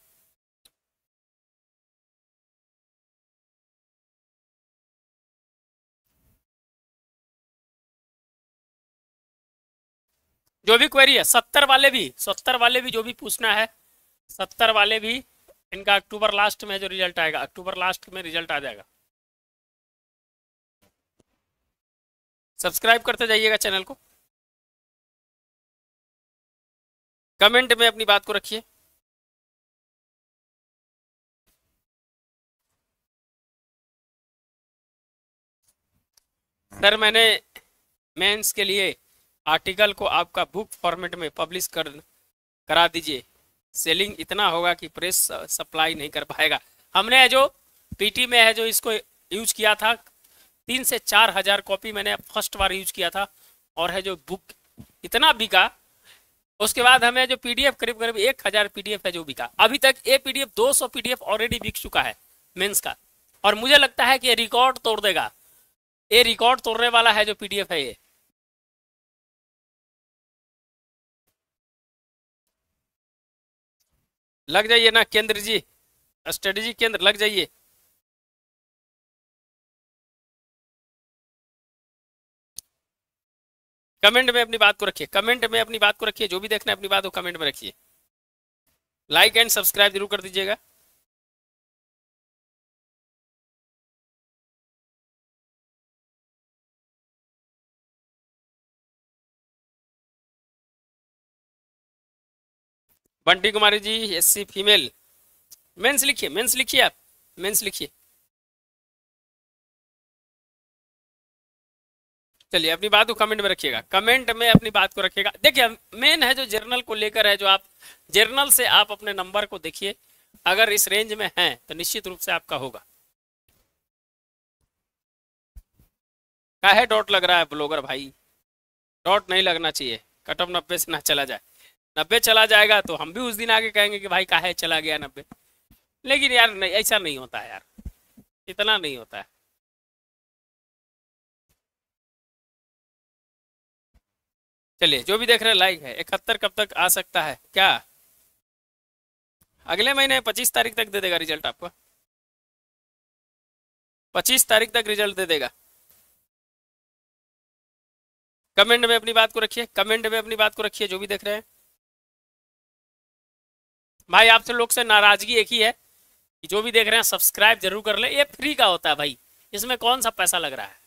जो भी क्वेरी है 70 वाले भी जो भी पूछना है, 70 वाले भी, इनका अक्टूबर लास्ट में जो रिजल्ट आएगा, अक्टूबर लास्ट में रिजल्ट आ जाएगा। सब्सक्राइब करते जाइएगा चैनल को। कमेंट में अपनी बात को रखिए। सर मैंने मेंस के लिए आर्टिकल को आपका बुक फॉर्मेट में पब्लिश करा दीजिए, सेलिंग इतना होगा कि प्रेस सप्लाई नहीं कर पाएगा। हमने जो पीटी में है जो इसको यूज किया था, 3 से 4 हजार कॉपी मैंने फर्स्ट बार यूज किया था, और है जो बुक इतना बिका। उसके बाद हमें जो पीडीएफ करीब करीब 1000 पीडीएफ है जो बिका। अभी तक ये पीडीएफ 200 पीडीएफ ऑलरेडी बिक चुका है मेंस का, और मुझे लगता है कि ये रिकॉर्ड तोड़ देगा, ये रिकॉर्ड तोड़ने वाला है जो पीडीएफ है ये। लग जाइए ना केंद्र जी, स्टडी जी केंद्र, लग जाइए। कमेंट में अपनी बात को रखिए, कमेंट में अपनी बात को रखिए। जो भी देखना है अपनी बात को कमेंट में रखिए। लाइक एंड सब्सक्राइब जरूर कर दीजिएगा। Bunty Kumari ji SC female, mains लिखिए, मेंस लिखिए, आप मेंस लिखिए। चलिए अपनी बात को कमेंट में रखिएगा, कमेंट में अपनी बात को रखिएगा। देखिए मेन है जो जर्नल को लेकर है, जो आप जर्नल से आप अपने नंबर को देखिए, अगर इस रेंज में है तो निश्चित रूप से आपका होगा। क्या है डॉट लग रहा है ब्लॉगर भाई, डॉट नहीं लगना चाहिए, कट ऑफ 90 से ना चला जाए। 90 चला जाएगा तो हम भी उस दिन आगे कहेंगे कि भाई काहे चला गया 90। लेकिन यार नहीं, ऐसा नहीं होता है यार, इतना नहीं होता है। चलिए जो भी देख रहे हैं लाइक है। 71 कब तक आ सकता है क्या? अगले महीने 25 तारीख तक दे देगा रिजल्ट आपको, 25 तारीख तक रिजल्ट दे देगा। कमेंट में अपनी बात को रखिए, कमेंट में अपनी बात को रखिए। जो भी देख रहे हैं भाई, आपसे लोग से नाराजगी एक ही है कि जो भी देख रहे हैं सब्सक्राइब जरूर कर ले, ये फ्री का होता है भाई, इसमें कौन सा पैसा लग रहा है।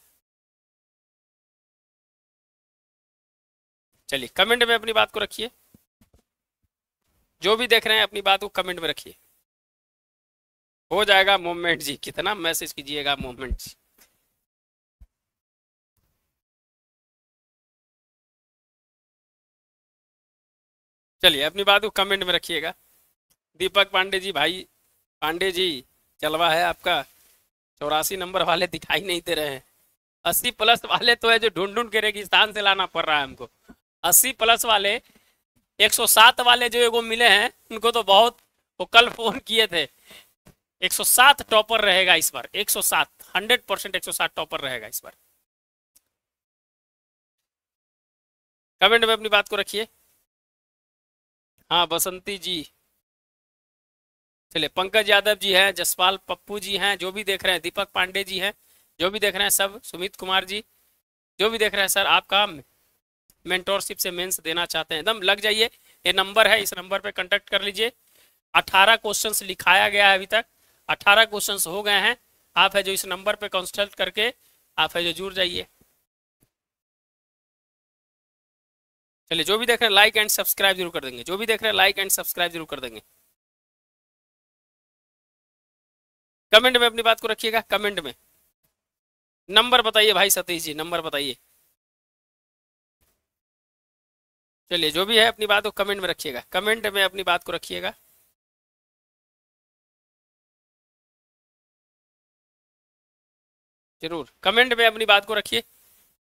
चलिए कमेंट में अपनी बात को रखिए। जो भी देख रहे हैं अपनी बात को कमेंट में रखिए। हो जाएगा मूवमेंट जी, कितना मैसेज कीजिएगा मूवमेंट जी। चलिए अपनी बात को कमेंट में रखिएगा। दीपक पांडे जी, भाई पांडे जी जलवा है आपका। 84 नंबर वाले दिखाई नहीं दे रहे हैं, 80 प्लस वाले तो है जो ढूंढ ढूंढ के रेगिस्तान से लाना पड़ रहा है हमको। 80 प्लस वाले, 107 वाले जो एगो मिले हैं उनको तो बहुत, वो कल फोन किए थे। 107 टॉपर रहेगा इस बार, 107 100% 107 टॉपर रहेगा इस बार। कमेंट में अपनी बात को रखिए। हाँ बसंती जी, चलिए पंकज यादव जी हैं, जसपाल पप्पू जी हैं, जो भी देख रहे हैं, दीपक पांडे जी हैं, जो भी देख रहे हैं सब, सुमित कुमार जी, जो भी देख रहे हैं सर, आपका मेंटोरशिप से मेंस देना चाहते हैं एकदम लग जाइए। ये नंबर है, इस नंबर पे कांटेक्ट कर लीजिए। 18 क्वेश्चंस लिखाया गया है अभी तक, 18 क्वेश्चंस हो गए हैं। आप है जो इस नंबर पे कंसल्ट करके आप है जो जुड़ जाइए। चलिए जो भी देख रहे हैं लाइक एंड सब्सक्राइब जरूर कर देंगे, जो भी देख रहे हैं लाइक एंड सब्सक्राइब जरूर कर देंगे। कमेंट में अपनी बात को रखिएगा, कमेंट में। नंबर बताइए भाई सतीश जी, नंबर बताइए। चलिए जो भी है अपनी बात को कमेंट में रखिएगा, कमेंट में अपनी बात को रखिएगा। जरूर कमेंट में अपनी बात को रखिए,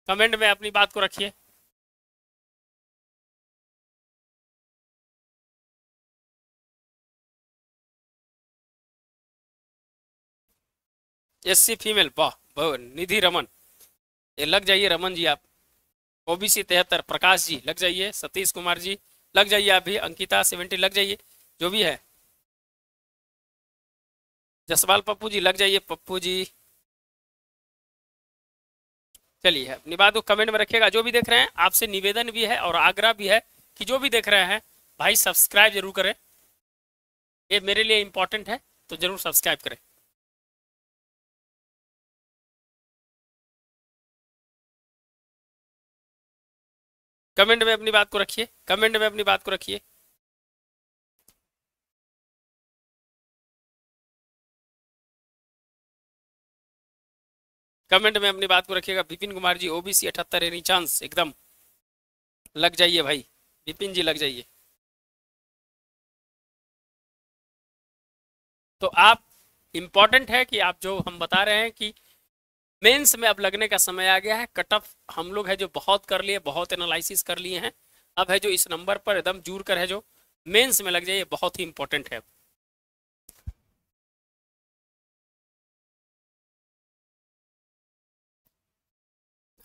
कमेंट में अपनी बात को रखिए। एससी फीमेल, वाह वाह, निधि रमन, ये लग जाइए रमन जी आप। ओबीसी 73 प्रकाश जी लग जाइए, सतीश कुमार जी लग जाइए, आप भी अंकिता 70 लग जाइए, जो भी है। जसपाल पप्पू जी लग जाइए, पप्पू जी। चलिए अपनी बात को कमेंट में रखिएगा। जो भी देख रहे हैं आपसे निवेदन भी है और आग्रह भी है कि जो भी देख रहे हैं भाई सब्सक्राइब जरूर करें, ये मेरे लिए इंपॉर्टेंट है, तो जरूर सब्सक्राइब करें। कमेंट में अपनी बात को रखिए, कमेंट में अपनी बात को रखिए। कमेंट में अपनी बात को रखिएगा। Vipin Kumar ji OBC 78 any chance, एकदम लग जाइए भाई, विपिन जी लग जाइए। तो आप, इंपॉर्टेंट है कि आप जो हम बता रहे हैं कि मेंस में अब लगने का समय आ गया है। कट ऑफ हम लोग है जो बहुत कर लिए, बहुत एनालिसिस कर लिए हैं, अब है जो इस नंबर पर एकदम जुड़ कर है जो मेंस में लग जाइए, बहुत ही इंपॉर्टेंट है।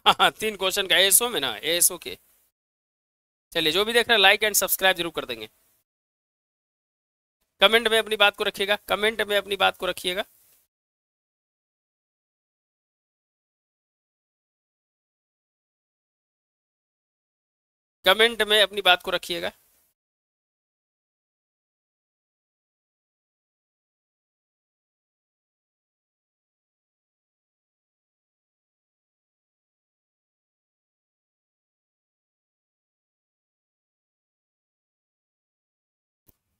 हाँ हाँ, 3 क्वेश्चन का एएसओ में ना, एएसओ के। चलिए जो भी देख रहे हैं लाइक एंड सब्सक्राइब जरूर कर देंगे। कमेंट में अपनी बात को रखिएगा, कमेंट में अपनी बात को रखिएगा। कमेंट में अपनी बात को रखिएगा।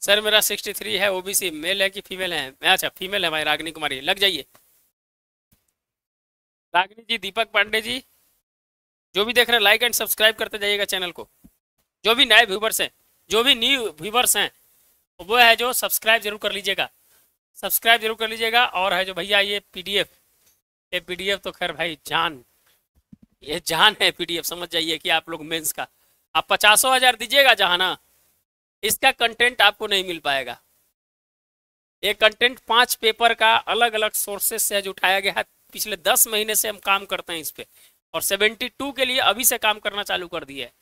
सर मेरा 63 है, ओबीसी, मेल है कि फीमेल है? अच्छा फीमेल है भाई, रागिनी कुमारी लग जाइए। रागिनी जी, दीपक पांडे जी, जो भी देख रहे हैं लाइक एंड सब्सक्राइब करते जाइएगा चैनल को। जो भी नए व्यूवर्स हैं, जो भी न्यू व्यूवर्स हैं, वो है जो सब्सक्राइब जरूर कर लीजिएगा, सब्सक्राइब जरूर कर लीजिएगा। और है जो भैया ये पीडीएफ, ये पीडीएफ तो खैर भाई जान, ये जान है पीडीएफ, समझ जाइए कि आप लोग मेंस का आप 50,000 दीजिएगा जहां ना, इसका कंटेंट आपको नहीं मिल पाएगा। ये कंटेंट 5 पेपर का अलग अलग सोर्सेस से जो उठाया गया है, पिछले 10 महीने से हम काम करते हैं इस पे, और 72 के लिए अभी से काम करना चालू कर दिए है।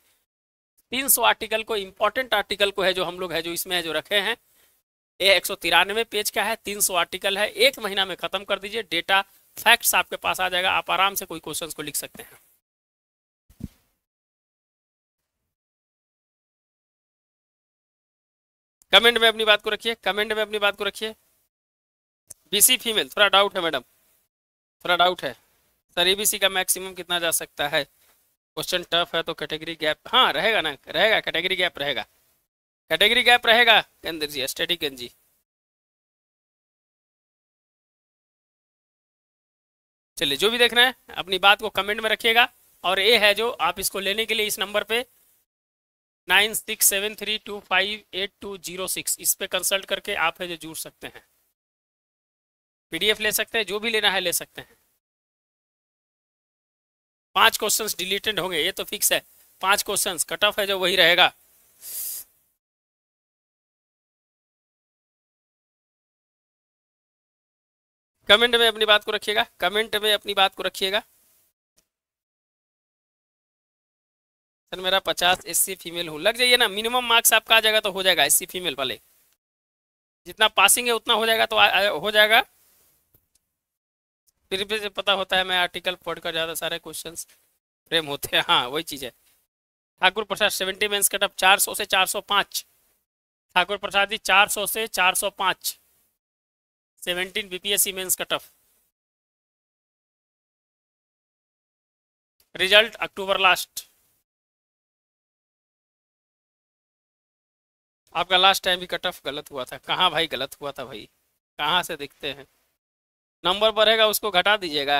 300 आर्टिकल को, इंपॉर्टेंट आर्टिकल को है जो हम लोग है जो इसमें है जो रखे हैं, ये 193 पेज का है, 300 आर्टिकल है, 1 महीना में खत्म कर दीजिए, डेटा फैक्ट्स आपके पास आ जाएगा, आप आराम से कोई क्वेश्चंस को लिख सकते हैं। कमेंट में अपनी बात को रखिए, कमेंट में अपनी बात को रखिए। बीसी फीमेल थोड़ा डाउट है मैडम, थोड़ा डाउट है सर। एबीसी का मैक्सिमम कितना जा सकता है? क्वेश्चन टफ है तो कैटेगरी गैप, हाँ रहेगा ना, रहेगा, कैटेगरी गैप रहेगा, कैटेगरी गैप रहेगा। केंद्र जी, स्टैटिक जी। चलिए जो भी देखना है अपनी बात को कमेंट में रखिएगा। और ये है जो आप इसको लेने के लिए इस नंबर पे 9673258206 इस पे कंसल्ट करके आप है जो जुड़ सकते हैं, पीडीएफ ले सकते हैं, जो भी लेना है ले सकते हैं। 5 क्वेश्चंस डिलीटेड होंगे ये तो फिक्स है, 5 क्वेश्चंस कट ऑफ है जो वही रहेगा। कमेंट में अपनी बात को रखिएगा, कमेंट में अपनी बात को रखिएगा। सर मेरा 50 एससी फीमेल हूँ, लग जाइए ना, मिनिमम मार्क्स आपका आ जाएगा तो हो जाएगा। एससी फीमेल वाले जितना पासिंग है उतना हो जाएगा, तो हो जाएगा। फिर भी पता होता है मैं आर्टिकल पढ़कर ज़्यादा सारे क्वेश्चंस फ्रेम होते हैं, हाँ वही चीज़ है। Thakur Prasad 70 mains cut of 400 से 405, ठाकुर प्रसाद जी 400 से 405, 17 BPSC mains cut off. Result October last. आपका लास्ट टाइम भी कट ऑफ गलत हुआ था, कहाँ भाई गलत हुआ था भाई, कहाँ से दिखते हैं? नंबर बढ़ेगा उसको घटा दीजिएगा।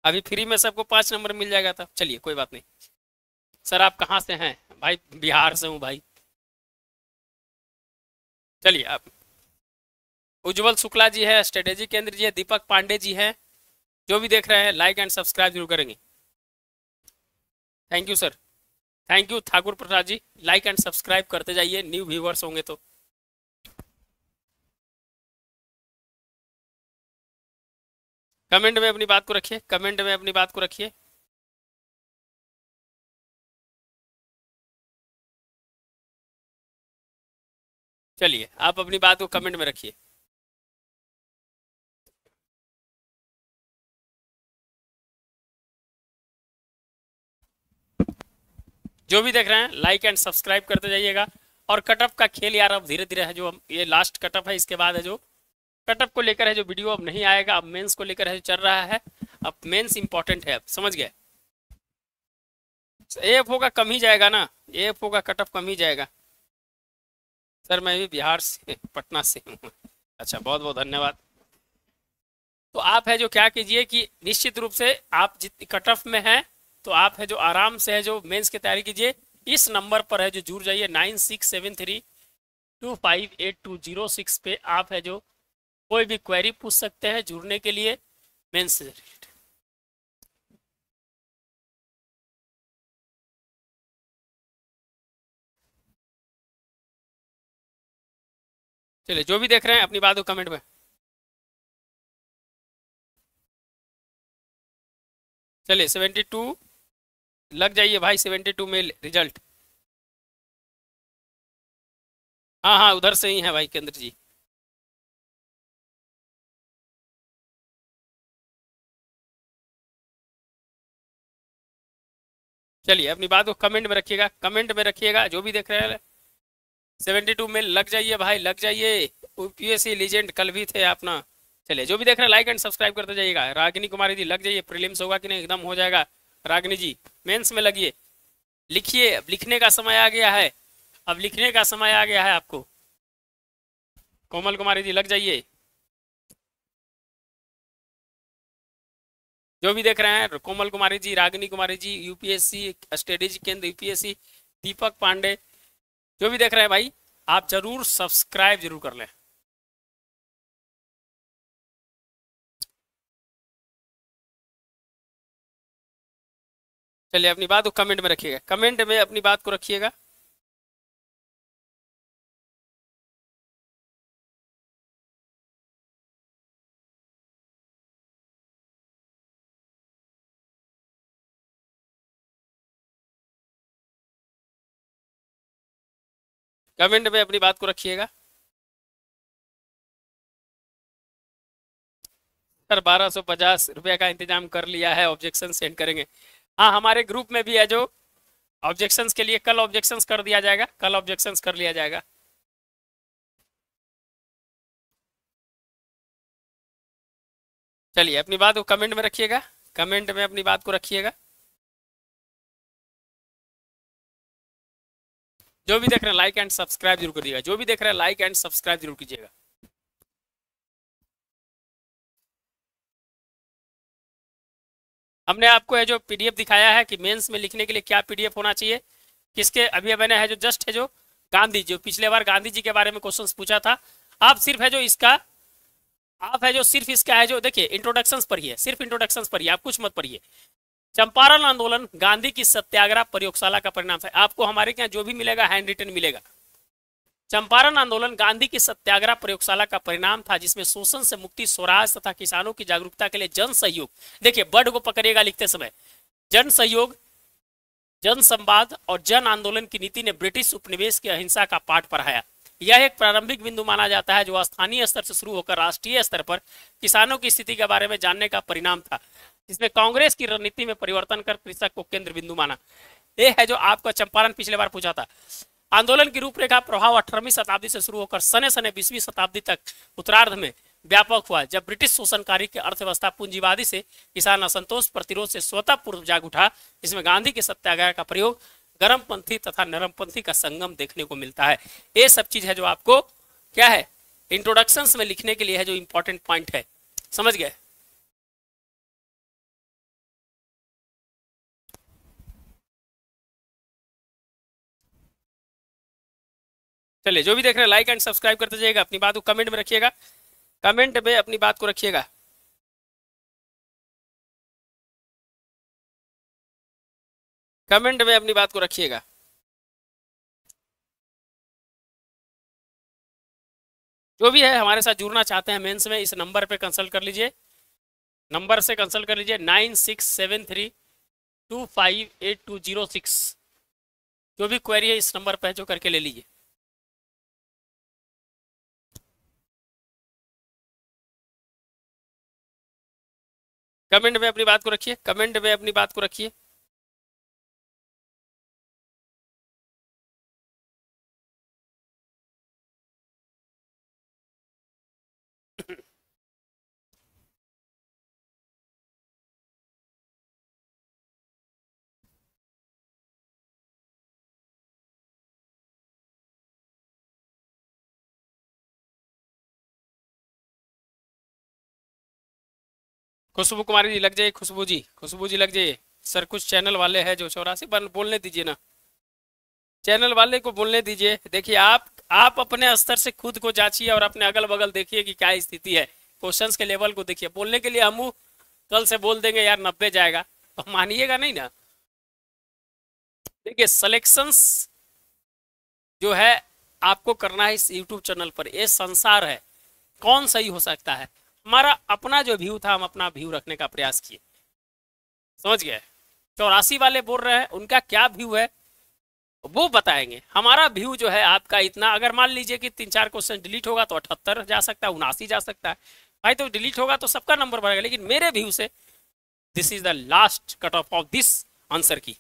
अभी फ्री में सबको 5 नंबर मिल जाएगा था। चलिए कोई बात नहीं। सर आप कहाँ से हैं? भाई बिहार से हूँ भाई। चलिए आप, उज्जवल शुक्ला जी है, स्ट्रेटेजी केंद्र जी है, दीपक पांडे जी हैं, जो भी देख रहे हैं लाइक एंड सब्सक्राइब जरूर करेंगे। Thank you sir, thank you Thakur Prasad ji, like and subscribe करते जाइए, न्यू व्यूवर्स होंगे तो। कमेंट में अपनी बात को रखिए, कमेंट में अपनी बात को रखिए। चलिए आप अपनी बात को कमेंट में रखिए। जो भी देख रहे हैं लाइक एंड सब्सक्राइब करते जाइएगा। और कटअप का खेल यार अब धीरे धीरे है, जो ये लास्ट कटअप है, इसके बाद है जो कटअप को लेकर है जो वीडियो अब नहीं आएगा, अब मेंस को लेकर है जो चल रहा है। अब मेंस इंपॉर्टेंट है, अब समझ गए। एफ होगा कम ही जाएगा ना, एफ होगा कटअप कम ही जाएगा। सर मैं भी बिहार से, पटना से हूँ। अच्छा बहुत बहुत धन्यवाद। तो आप है जो क्या कीजिए कि निश्चित रूप से आप जितनी कट ऑफ में हैं तो आप है जो आराम से है जो मेंस की तैयारी कीजिए। इस नंबर पर है जो जुड़ जाइए 9673258206 पे। आप है जो कोई भी क्वेरी पूछ सकते हैं जुड़ने के लिए मेंस से रिलेटेड। चलिए जो भी देख रहे हैं अपनी बात को कमेंट में। चलिए 72 लग जाइए भाई, 72 में रिजल्ट। हाँ हाँ उधर से ही है भाई केंद्र जी। चलिए अपनी बात को कमेंट में रखिएगा, कमेंट में रखिएगा जो भी देख रहे हैं। 72 में लग जाइए भाई, लग जाइए। यूपीएससी लीजेंड कल भी थे अपना। चलिए जो भी देख रहे हैं लाइक एंड सब्सक्राइब करते जाइएगा। रागिनी कुमारी जी लग जाइए, प्रीलिम्स होगा कि नहीं, एकदम हो जाएगा। रागिनी जी मेंस में लगिए, लिखिए, अब लिखने का समय आ गया है, अब लिखने का समय आ गया है आपको। कोमल कुमारी जी लग जाइए। जो भी देख रहे हैं कोमल कुमारी जी, रागिनी कुमारी जी, यूपीएससी स्ट्रेटेजी केंद्र यूपीएससी, दीपक पांडे, जो भी देख रहे हैं भाई आप जरूर सब्सक्राइब जरूर कर लें। चलिए अपनी बात को कमेंट में रखिएगा, कमेंट में अपनी बात को रखिएगा। कमेंट में अपनी बात को रखिएगा। सर 1250 रुपया का इंतजाम कर लिया है, ऑब्जेक्शन सेंड करेंगे। हाँ हमारे ग्रुप में भी है जो ऑब्जेक्शंस के लिए, कल ऑब्जेक्शंस कर दिया जाएगा, कल ऑब्जेक्शंस कर लिया जाएगा। चलिए अपनी बात को कमेंट में रखिएगा, कमेंट में अपनी बात को रखिएगा। जो भी देख रहे हैं लाइक एंड सब्सक्राइब जरूर करिएगा, जो भी देख रहे हैं लाइक एंड सब्सक्राइब जरूर कीजिएगा। हमने आपको है जो पीडीएफ दिखाया है कि मेंस में लिखने के लिए क्या पीडीएफ होना चाहिए, किसके अभी मैंने है जो जस्ट है जो गांधी, जो पिछले बार गांधी जी के बारे में क्वेश्चंस पूछा था, आप सिर्फ है जो इसका, आप है जो सिर्फ इसका है जो देखिए इंट्रोडक्शंस पढ़िए, सिर्फ इंट्रोडक्शंस पढ़िए, आप कुछ मत पढ़िए। चंपारण आंदोलन गांधी की सत्याग्रह प्रयोगशाला का परिणाम है, आपको हमारे यहाँ जो भी मिलेगा हैंड रिटन मिलेगा। चंपारण आंदोलन गांधी की सत्याग्रह प्रयोगशाला का परिणाम था जिसमें शोषण से मुक्ति, स्वराज तथा किसानों की जागरूकता के लिए जन सहयोग, देखिए वर्ड को पकड़िएगा लिखते समय, जन सहयोग, जन संवाद और जन आंदोलन की नीति ने ब्रिटिश उपनिवेश की अहिंसा का पाठ पढ़ाया। यह एक प्रारंभिक बिंदु माना जाता है जो स्थानीय स्तर से शुरू होकर राष्ट्रीय स्तर पर किसानों की स्थिति के बारे में जानने का परिणाम था, जिसमें कांग्रेस की रणनीति में परिवर्तन कर कृषक को केंद्र बिंदु माना। यह है जो आपका चंपारण पिछले बार पूछा था। आंदोलन की रूपरेखा प्रभाव 18वीं शताब्दी से शुरू होकर सने सने 20वीं शताब्दी तक उत्तरार्ध में व्यापक हुआ, जब ब्रिटिश शोषणकारी की अर्थव्यवस्था पूंजीवादी से किसान असंतोष प्रतिरोध से स्वतः पूर्व जाग उठा, जिसमें गांधी के सत्याग्रह का प्रयोग गर्मपंथी तथा नरमपंथी का संगम देखने को मिलता है। ये सब चीज है जो आपको क्या है इंट्रोडक्शंस में लिखने के लिए है जो इंपॉर्टेंट पॉइंट है, समझ गए। चलिए जो भी देख रहे हैं लाइक एंड सब्सक्राइब करते जाइएगा, अपनी बात को कमेंट में रखिएगा, कमेंट में अपनी बात को रखिएगा। कमेंट में अपनी बात को रखिएगा। जो भी है हमारे साथ जुड़ना चाहते हैं मेंस में, इस नंबर पे कंसल्ट कर लीजिए, नंबर से कंसल्ट कर लीजिए 9673258206। जो भी क्वेरी है इस नंबर पे जो करके ले लीजिए। कमेंट में अपनी बात को रखिए, कमेंट में अपनी बात को रखिए। खुशबू कुमारी जी लग जाइए, खुशबू जी, खुशबू जी लग जाइए। सर कुछ चैनल वाले हैं जो 84 पर बोलने दीजिए ना, चैनल वाले को बोलने दीजिए। देखिए आप अपने स्तर से खुद को जांचिए और अपने अगल बगल देखिए कि क्या स्थिति है, क्वेश्चंस के लेवल को देखिए। बोलने के लिए हम कल से बोल देंगे यार 90 जाएगा तो मानिएगा नहीं ना। देखिए सिलेक्शंस जो है आपको करना है इस यूट्यूब चैनल पर, ये संसार है, कौन सही हो सकता है। हमारा अपना जो व्यू था हम अपना व्यू रखने का प्रयास किए, समझ गए। 84 वाले बोल रहे हैं उनका क्या व्यू है वो बताएंगे। हमारा व्यू जो है आपका इतना, अगर मान लीजिए कि 3-4 क्वेश्चन डिलीट होगा तो 78 जा सकता है, 79 जा सकता है भाई, तो डिलीट होगा तो सबका नंबर बढ़ेगा, लेकिन मेरे व्यू से this is the last cut off this answer की।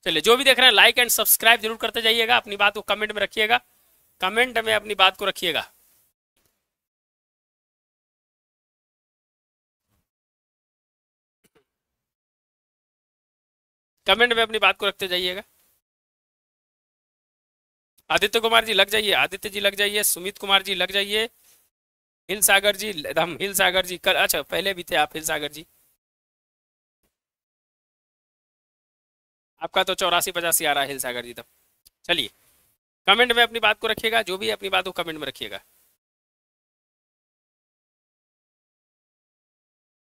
चलिए जो भी देख रहे हैं लाइक एंड सब्सक्राइब जरूर करते जाइएगा, अपनी बात को कमेंट में रखिएगा, कमेंट में अपनी बात को रखिएगा। कमेंट में अपनी बात को रखते जाइएगा। आदित्य कुमार जी लग जाइए, आदित्य जी लग जाइए, सुमित कुमार जी लग जाइए, हिल सागर जी, हम हिल सागर जी कल, अच्छा पहले भी थे आप हिल सागर जी। आपका तो 84-85 आ रहा है हिल सागर जी तब। चलिए कमेंट में अपनी बात को रखिएगा, जो भी अपनी बात को कमेंट में रखिएगा।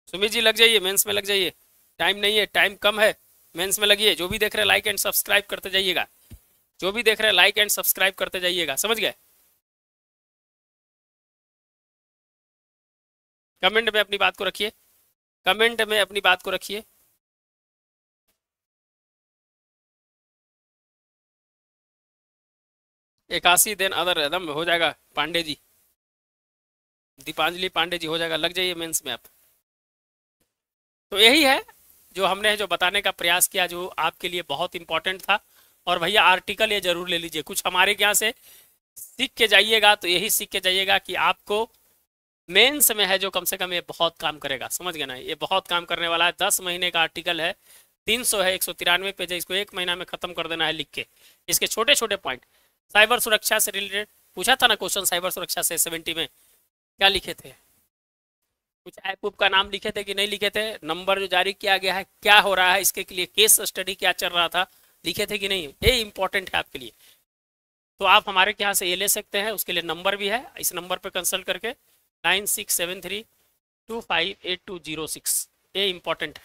सुमित जी लग जाइए, मेंस में लग जाइए, टाइम नहीं है, टाइम कम है, मेंस में लगिए। जो भी देख रहे हैं लाइक एंड सब्सक्राइब करते जाइएगा, जो भी देख रहे हैं लाइक एंड सब्सक्राइब करते जाइएगा, समझ गए। कमेंट में अपनी बात को रखिए, कमेंट में अपनी बात को रखिए। 81 दिन अदर एकदम हो जाएगा पांडे जी, दीपांजलि पांडे जी हो जाएगा, लग जाइए मेंस में आप। तो यही है जो हमने जो बताने का प्रयास किया, जो आपके लिए बहुत इंपॉर्टेंट था। और भैया आर्टिकल ये जरूर ले लीजिए, कुछ हमारे यहाँ से सीख के जाइएगा, तो यही सीख के जाइएगा कि आपको मेंस में है जो कम से कम ये बहुत काम करेगा, समझ गए ना, ये बहुत काम करने वाला है। 10 महीने का आर्टिकल है, 300 है, 193 पेज है, इसको 1 महीना में खत्म कर देना है लिख के। इसके छोटे छोटे पॉइंट साइबर सुरक्षा से रिलेटेड पूछा था ना क्वेश्चन, साइबर सुरक्षा से 70 में क्या लिखे थे, कुछ ऐप उप का नाम लिखे थे कि नहीं लिखे थे, नंबर जो जारी किया गया है क्या हो रहा है, इसके लिए केस स्टडी क्या चल रहा था, लिखे थे कि नहीं, ये इंपॉर्टेंट है आपके लिए। तो आप हमारे यहाँ से ये ले सकते हैं, उसके लिए नंबर भी है, इस नंबर पर कंसल्ट करके 9673258206, ये इंपॉर्टेंट है।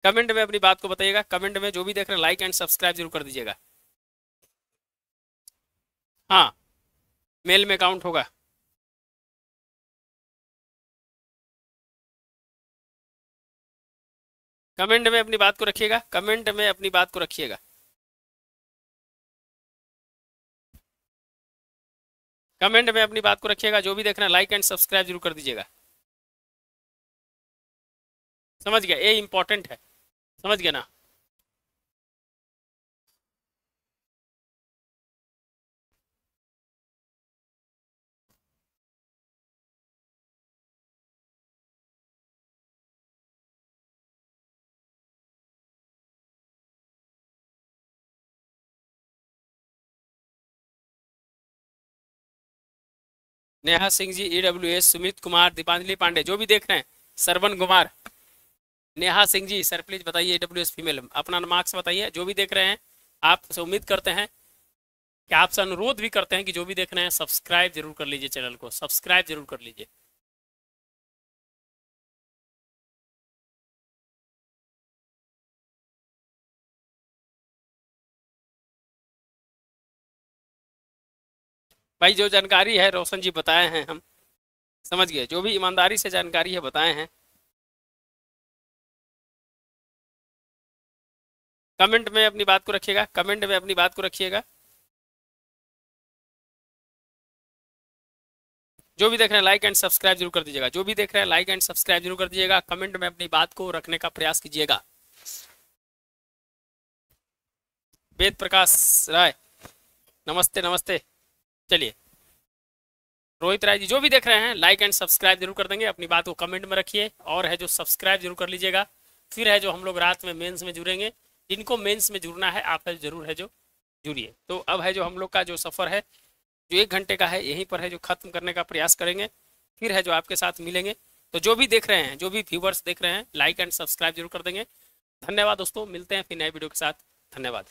कमेंट में अपनी बात को बताइएगा, कमेंट में जो भी देख रहे हैं लाइक एंड सब्सक्राइब जरूर कर दीजिएगा। हाँ मेल में काउंट होगा। कमेंट में अपनी बात को रखिएगा, कमेंट में अपनी बात को रखिएगा। कमेंट में अपनी बात को रखिएगा, जो भी देख रहे हैं लाइक एंड सब्सक्राइब जरूर कर दीजिएगा, समझ गया, ये इंपॉर्टेंट है, समझ गया ना। नेहा सिंह जी, EWS, सुमित कुमार, दीपांजलि पांडे, जो भी देख रहे हैं, सरवन कुमार, नेहा सिंह जी, सर प्लीज बताइए EWS फीमेल, अपना मार्क्स बताइए। जो भी देख रहे हैं, आपसे उम्मीद करते हैं कि आपसे अनुरोध भी करते हैं कि जो भी देख रहे हैं सब्सक्राइब जरूर कर लीजिए, चैनल को सब्सक्राइब जरूर कर लीजिए। भाई जो जानकारी है रोशन जी बताए हैं, हम समझ गए, जो भी ईमानदारी से जानकारी है बताए हैं। कमेंट में अपनी बात को रखिएगा, कमेंट में अपनी बात को रखिएगा। जो भी देख रहे हैं लाइक एंड सब्सक्राइब जरूर कर दीजिएगा, जो भी देख रहे हैं लाइक एंड सब्सक्राइब जरूर कर दीजिएगा, कमेंट में अपनी बात को रखने का प्रयास कीजिएगा। वेद प्रकाश राय, नमस्ते नमस्ते। चलिए, रोहित राय जी, जो भी देख रहे हैं लाइक एंड सब्सक्राइब जरूर कर देंगे, अपनी बात को कमेंट में रखिए, और है जो सब्सक्राइब जरूर कर लीजिएगा। फिर है जो हम लोग रात में मेंस में जुड़ेंगे, जिनको मेंस में जुड़ना है आप है जरूर है जो जुड़िए। तो अब है जो हम लोग का जो सफ़र है जो 1 घंटे का है, यहीं पर है जो ख़त्म करने का प्रयास करेंगे। फिर है जो आपके साथ मिलेंगे। तो जो भी देख रहे हैं, जो भी व्यूवर्स देख रहे हैं, लाइक एंड सब्सक्राइब जरूर कर देंगे। धन्यवाद दोस्तों, मिलते हैं फिर नए वीडियो के साथ। धन्यवाद।